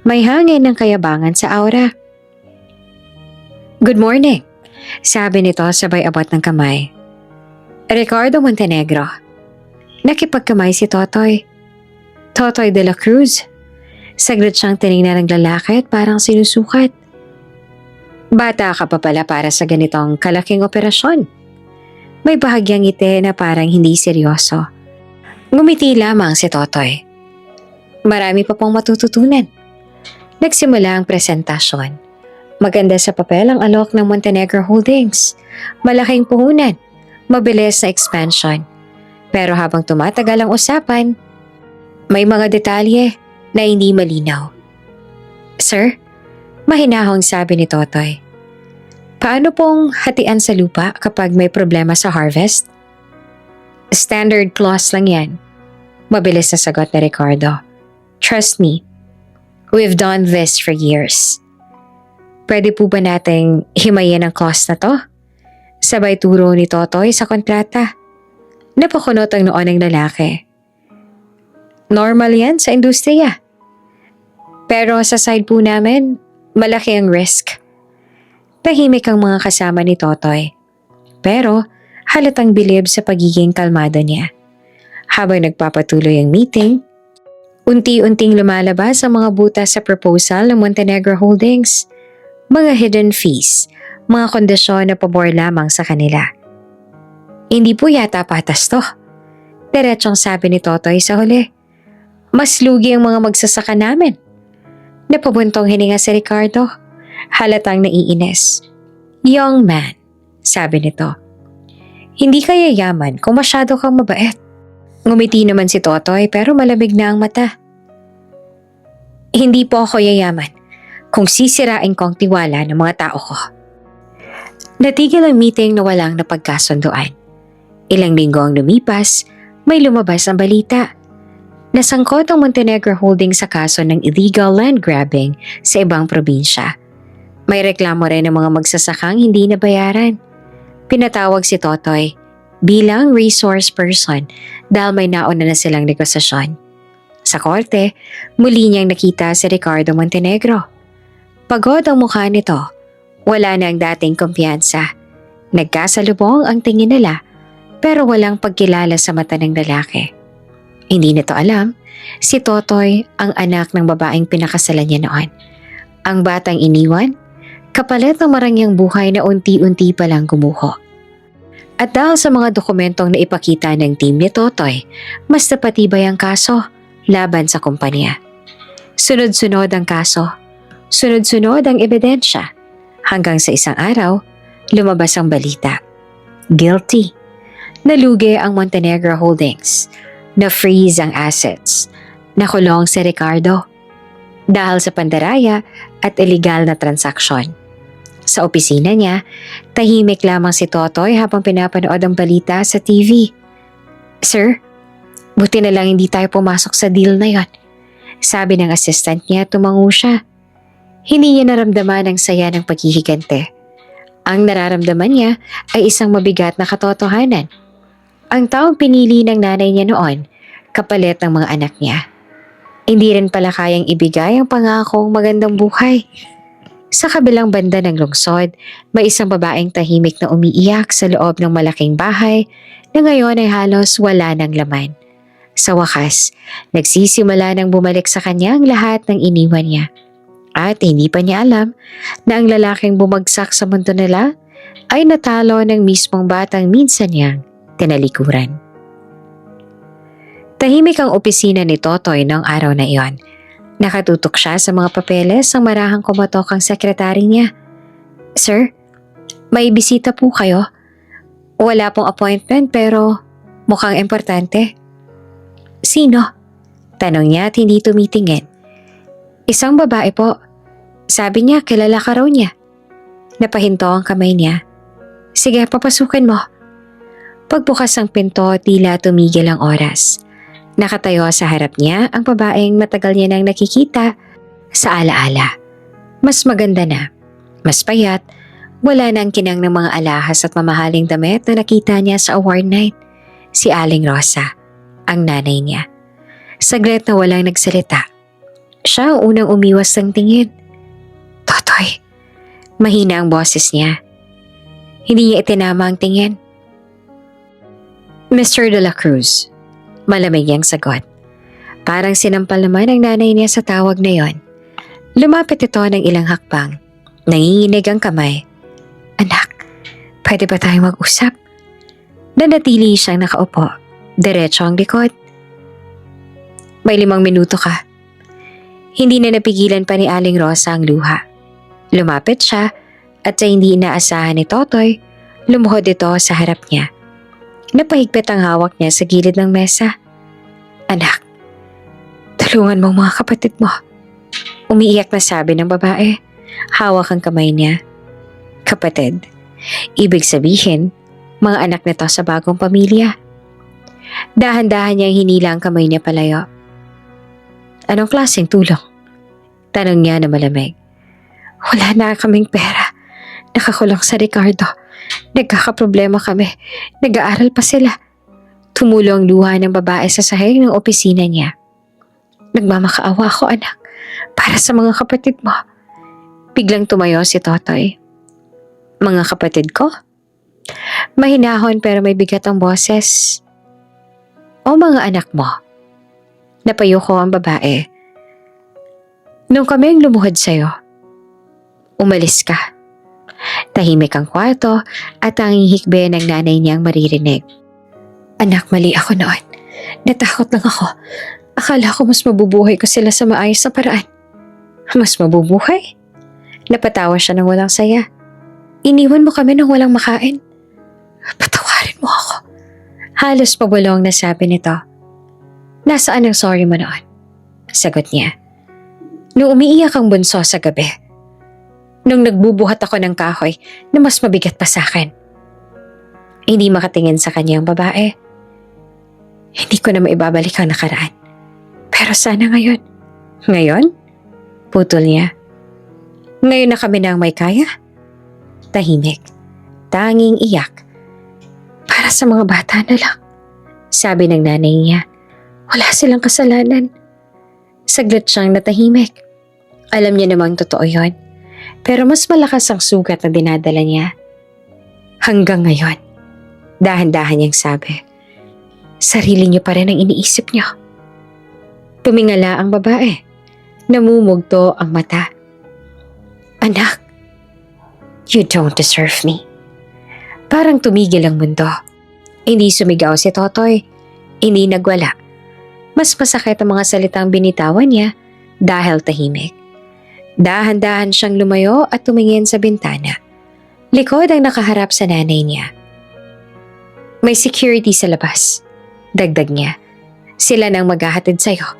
May hangin ng kayabangan sa aura. "Good morning," sabi nito sabay abot ng kamay. "Ricardo Montenegro." Nakipagkamay si Totoy. "Totoy de la Cruz." Saglit siyang tinignan ng lalaki at parang sinusukat. "Bata ka pa pala para sa ganitong kalaking operasyon." May bahagyang ngiti na parang hindi seryoso. Ngumiti lamang si Totoy. "Marami pa pong matututunan." Nagsimula ang presentasyon. Maganda sa papel ang alok ng Montenegro Holdings. Malaking puhunan, mabilis na expansion. Pero habang tumatagal ang usapan, may mga detalye na hindi malinaw. "Sir," mahinahong sabi ni Totoy, "paano pong hatian sa lupa kapag may problema sa harvest?" "Standard clause lang yan," mabilis na sagot ni Ricardo. "Trust me, we've done this for years." "Pwede po ba nating himayin ang clause na to?" Sabay turo ni Totoy sa kontrata. Napakunot ang noon ng lalaki. "Normal yan sa industriya. Pero sa side po namin, malaki ang risk." Tahimik ang mga kasama ni Totoy. Pero halatang bilib sa pagiging kalmado niya. Habang nagpapatuloy ang meeting, unti-unting lumalabas ang mga butas sa proposal ng Montenegro Holdings. Mga hidden fees, mga kondisyon na pabor lamang sa kanila. "Hindi po yata patas to," diretsong sabi ni Totoy sa huli. "Mas lugi ang mga magsasaka namin." Napabuntong hininga si Ricardo. Halatang naiinis. "Young man," sabi nito, "hindi ka yayaman kung masyado kang mabait." Ngumiti naman si Totoy pero malamig na ang mata. "Hindi po ako yayaman kung sisirain ko ang tiwala ng mga tao ko." Natigil ang meeting na walang napagkasunduan. Ilang linggo ang lumipas, may lumabas ang balita. Nasangkot ang Montenegro Holdings sa kaso ng illegal land grabbing sa ibang probinsya. May reklamo rin ng mga magsasakang hindi nabayaran. Pinatawag si Totoy bilang resource person dahil may nauna na silang negosasyon. Sa korte, muli niyang nakita si Ricardo Montenegro. Pagod ang mukha nito. Wala na ang dating kumpiyansa. Nagkasalubong ang tingin nila pero walang pagkilala sa mata ng lalaki. Hindi nito alam, si Totoy ang anak ng babaeng pinakasalan niya noon. Ang batang iniwan, kapalit ng marangyang buhay na unti-unti palang gumuho. At dahil sa mga dokumentong naipakita ng team ni Totoy, mas napatibay ang kaso laban sa kumpanya. Sunod-sunod ang kaso, sunod-sunod ang ebidensya, hanggang sa isang araw, lumabas ang balita. Guilty. Nalugi ang Montenegro Holdings. Na-freeze ang assets. Nakulong si Ricardo. Dahil sa pandaraya at illegal na transaksyon. Sa opisina niya, tahimik lamang si Totoy habang pinapanood ang balita sa TV. "Sir, buti na lang hindi tayo pumasok sa deal na yon," sabi ng assistant niya, tumango siya. Hindi niya naramdaman ang saya ng paghihigante. Ang nararamdaman niya ay isang mabigat na katotohanan. Ang taong pinili ng nanay niya noon, kapalit ng mga anak niya. Hindi rin pala kayang ibigay ang pangakong magandang buhay. Sa kabilang banda ng lungsod, may isang babaeng tahimik na umiiyak sa loob ng malaking bahay na ngayon ay halos wala ng laman. Sa wakas, nagsisimula nang bumalik sa kanya ang lahat ng iniwan niya. At hindi pa niya alam na ang lalaking bumagsak sa mundo nila ay natalo ng mismong batang minsan niyang tinalikuran. Tahimik ang opisina ni Totoy noong araw na iyon. Nakatutok siya sa mga papeles ang marahang kumatok ang sekretary niya. "Sir, may bisita po kayo. Wala pong appointment pero mukhang importante." "Sino?" tanong niya at hindi tumitingin. "Isang babae po. Sabi niya kilala ka raw niya." Napahinto ang kamay niya. "Sige, papasukin mo." Pagbukas ng pinto, tila tumigil ang oras. Nakatayo sa harap niya ang babaeng matagal niya nang nakikita sa alaala. Mas maganda na, mas payat, wala na ang kinang ng mga alahas at mamahaling damit na nakita niya sa award night. Si Aling Rosa, ang nanay niya. Saglit na walang nagsalita. Siya ang unang umiwas ng tingin. "Totoy," mahina ang boses niya. Hindi niya itinama ang tingin. "Mr. De La Cruz," malamig niyang sagot. Parang sinampal naman ang nanay niya sa tawag na yon. Lumapit ito ng ilang hakbang. Nanginginig ang kamay. "Anak, pwede ba tayong mag-usap?" Nanatili siyang nakaupo. Diretso ang likod. "May 5 minuto ka." Hindi na napigilan pa ni Aling Rosa ang luha. Lumapit siya at sa hindi inaasahan ni Totoy, lumuhod ito sa harap niya. Napahigpit ang hawak niya sa gilid ng mesa. "Anak, tulungan mo ang mga kapatid mo." Umiiyak na sabi ng babae. Hawak ang kamay niya. Kapatid, ibig sabihin, mga anak nito sa bagong pamilya. Dahan-dahan niyang hinila ang kamay niya palayo. "Anong klaseng tulong?" tanong niya na malamig. "Wala na kaming pera. Nakakulong sa Ricardo. Nagkakaproblema kami. Nag-aaral pa sila." Tumulo ang luha ng babae sa sahig ng opisina niya. "Nagmamakaawa ako, anak, para sa mga kapatid mo." Biglang tumayo si Totoy. "Mga kapatid ko?" Mahinahon pero may bigat ang boses. "O mga anak mo?" Napayuko ang babae. "Nung kami ang lumuhod sa'yo, umalis ka." Tahimik ang kwarto at tanging hikbe ng nanay niyang maririnig. "Anak, mali ako noon. Natakot lang ako. Akala ko mas mabubuhay ko sila sa maayos na paraan." "Mas mabubuhay?" Napatawa siya ng walang saya. "Iniwan mo kami nang walang makain. Patawarin mo ako." Halos pabulong na sabi nito. "Nasaan ang sorry mo noon?" Sagot niya. "Nung umiiyak ang bunso sa gabi. Nung nagbubuhat ako ng kahoy na mas mabigat pa sa akin." Hindi makatingin sa kanya ang babae. "Hindi ko na maibabalik ang nakaraan. Pero sana ngayon." "Ngayon?" Putol niya. "Ngayon na kami na ang may kaya?" Tahimik. Tanging iyak. "Para sa mga bata na lang," sabi ng nanay niya. "Wala silang kasalanan." Saglit siyang natahimik. Alam niya namang totoo yon. Pero mas malakas ang sugat na dinadala niya. "Hanggang ngayon," dahan-dahan niyang sabi, "sarili niyo pa rin ang iniisip niyo." Tumingala ang babae. Namumugto ang mata. "Anak, you don't deserve me." Parang tumigil ang mundo. Hindi sumigaw si Totoy. Hindi nagwala. Mas masakit ang mga salitang binitawan niya dahil tahimik. Dahan-dahan siyang lumayo at tumingin sa bintana. Likod ang nakaharap sa nanay niya. "May security sa labas," dagdag niya. "Sila nang maghahatid sa'yo."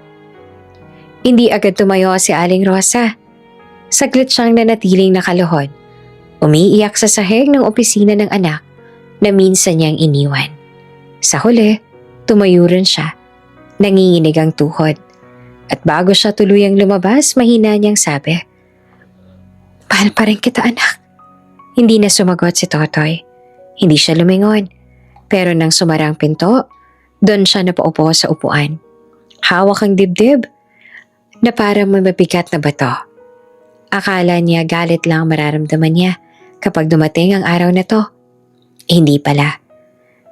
Hindi agad tumayo si Aling Rosa. Saglit siyang nanatiling nakaluhod. Umiiyak sa sahig ng opisina ng anak na minsan niyang iniwan. Sa huli, tumayo rin siya. Nanginginig ang tuhod. At bago siya tuluyang lumabas, mahina niyang sabi, "Mahal pa rin kita, anak." Hindi na sumagot si Totoy. Hindi siya lumingon. Pero nang sumara ang pinto, doon siya napaupo sa upuan. Hawak ang dibdib na parang may mabigat na bato. Akala niya galit lang mararamdaman niya kapag dumating ang araw na to. Hindi pala.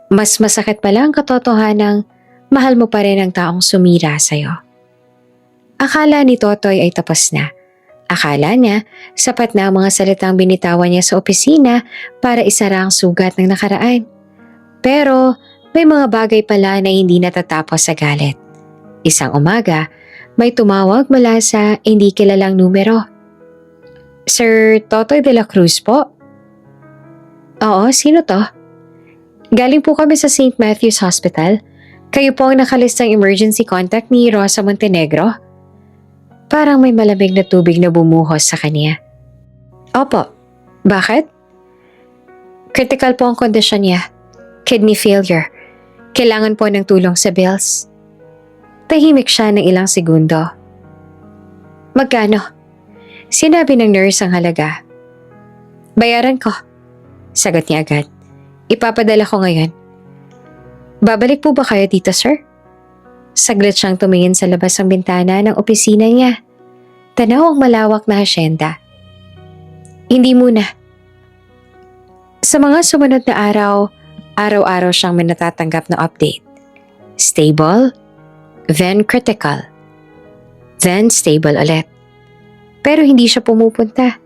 Mas masakit pala ang katotohanang mahal mo pa rin ang taong sumira sa'yo. Akala ni Totoy ay tapos na. Akala niya sapat na ang mga salitang binitawan niya sa opisina para isara ang sugat ng nakaraan. Pero may mga bagay pala na hindi natatapos sa galit. Isang umaga, may tumawag mula sa hindi kilalang numero. Sir Totoy de la Cruz po? Oo, sino to? Galing po kami sa St. Matthew's Hospital. Kayo po ang nakalistang emergency contact ni Rosa Montenegro. Parang may malamig na tubig na bumuhos sa kanya. Opo, bakit? Critical po ang kondisyon niya. Kidney failure. Kailangan po ng tulong sa bills. Tahimik siya ng ilang segundo. Magkano? Sinabi ng nurse ang halaga. Bayaran ko. Sagot niya agad. Ipapadala ko ngayon. Babalik po ba kayo dito, sir? Saglit siyang tumingin sa labas ng bintana ng opisina niya. Tanaw ang malawak na hasyenda. Hindi muna. Sa mga sumunod na araw, araw-araw siyang may natatanggap na update. Stable, then critical, then stable ulit. Pero hindi siya pumupunta.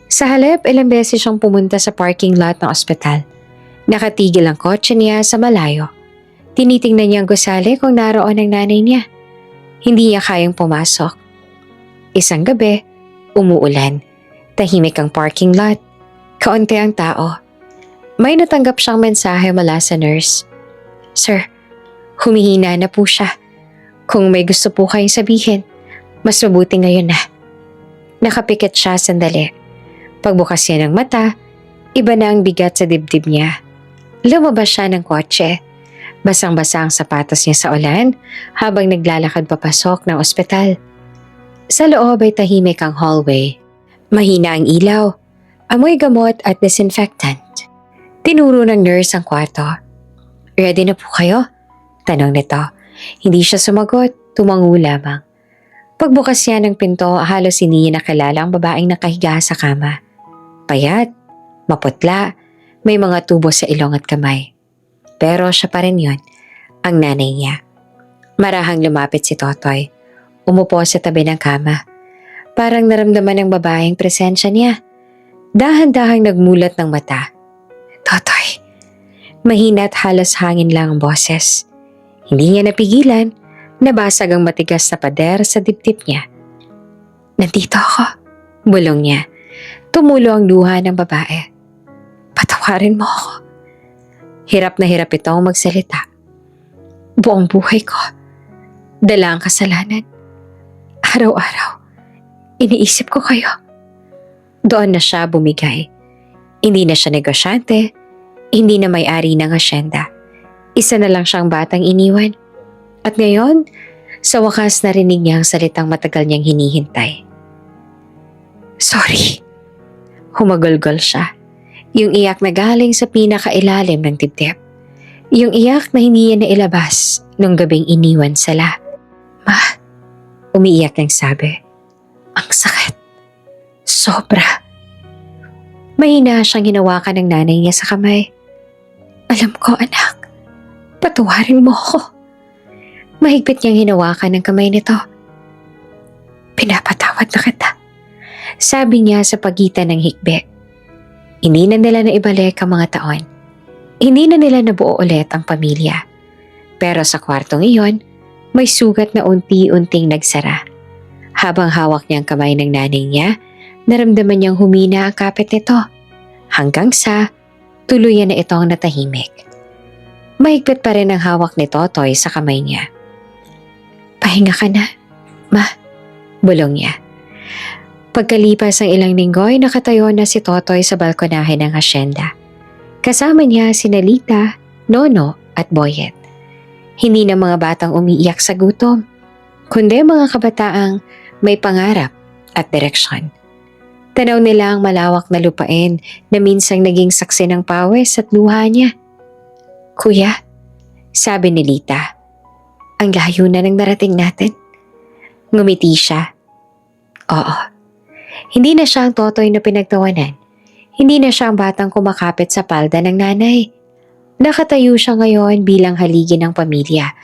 Sa halip, ilang beses siyang pumunta sa parking lot ng ospital. Nakatigil ang kotse niya sa malayo. Tinitingnan niya ang gusali kung naroon ang nanay niya. Hindi niya kayang pumasok. Isang gabi, umuulan. Tahimik ang parking lot. Kaunti ang tao. May natanggap siyang mensahe mula sa nurse. Sir, humihina na po siya. Kung may gusto po kayong sabihin, mas mabuti ngayon na. Nakapikit siya sandali. Pagbukas niya ng mata, iba na ang bigat sa dibdib niya. Lumabas siya ng kotse. Basang-basa ang sapatos niya sa ulan habang naglalakad papasok ng ospital. Sa loob ay tahimik ang hallway. Mahina ang ilaw, amoy gamot at disinfectant. Tinuro ng nurse ang kwarto. Ready na po kayo? Tanong nito. Hindi siya sumagot, tumango lamang. Pagbukas niya ng pinto, halos hindi niya nakilala ang babaeng nakahiga sa kama. Payat, maputla, may mga tubo sa ilong at kamay. Pero siya pa rin yun, ang nanay niya. Marahang lumapit si Totoy. Umupo sa tabi ng kama. Parang naramdaman ng babaeng presensya niya. Dahan-dahang nagmulat ng mata. Totoy. Mahina at halos hangin lang ang boses. Hindi niya napigilan. Nabasag ang matigas na pader sa dibdib niya. Nandito ako, bulong niya. Tumulo ang luha ng babae. Patawarin mo ako. Hirap na hirap itong magsalita. Buong buhay ko, dala ang kasalanan. Araw-araw, iniisip ko kayo. Doon na siya bumigay. Hindi na siya negosyante, hindi na may-ari ng asyenda. Isa na lang siyang batang iniwan. At ngayon, sa wakas narinig niya ang salitang matagal niyang hinihintay. Sorry. Humagulgol siya. Yung iyak na galing sa pinakailalim ng dibdib. Yung iyak na hindi niya nailabas nung gabing iniwan sila. Ma, umiiyak niyang sabi. Ang sakit. Sobra. Mahina siyang hinawakan ng nanay niya sa kamay. Alam ko, anak. Patawarin mo ako. Mahigpit niyang hinawakan ng kamay nito. Pinapatawad na kita. Sabi niya sa pagitan ng hikbi. Hindi na nila naibalik ang mga taon. Hindi na nila nabuo ulit ang pamilya. Pero sa kwartong iyon, may sugat na unti-unting nagsara. Habang hawak niya ang kamay ng nanay niya, naramdaman niyang humina ang kapit nito. Hanggang sa tuluyan na itong natahimik. Mahigpit pa rin ang hawak ni Totoy sa kamay niya. Pahinga ka na, ma, bulong niya. Pagkalipas ng ilang linggo ay nakatayo na si Totoy sa balkonahe ng hasyenda. Kasama niya si Nalita, Nono at Boyet. Hindi na mga batang umiiyak sa gutom, kundi mga kabataang may pangarap at direksyon. Tanaw nila ang malawak na lupain na minsang naging saksi ng pawis at luha niya. Kuya, sabi ni Lita, ang layo na ng narating natin. Ngumiti siya. Oo, Hindi na siya ang totoy na pinagtawanan. Hindi na siya ang batang kumakapit sa palda ng nanay. Nakatayo siya ngayon bilang haligi ng pamilya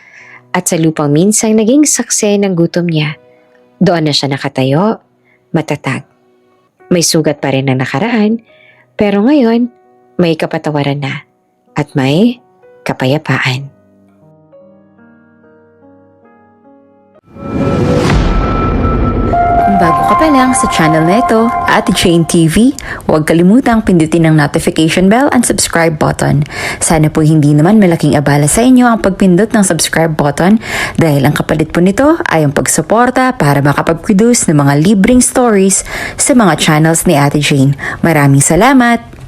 at sa lupang minsang naging saksi ng gutom niya. Doon na siya nakatayo, matatag. May sugat pa rin ang nakaraan, pero ngayon may kapatawaran na at may kapayapaan.
Kung bago ka pa lang sa channel na ito, Ate Jane TV, huwag kalimutang pindutin ang notification bell and subscribe button. Sana po hindi naman malaking abala sa inyo ang pagpindot ng subscribe button dahil ang kapalit po nito ay ang pagsuporta para makapag-produce ng mga libreng stories sa mga channels ni Ate Jane. Maraming salamat!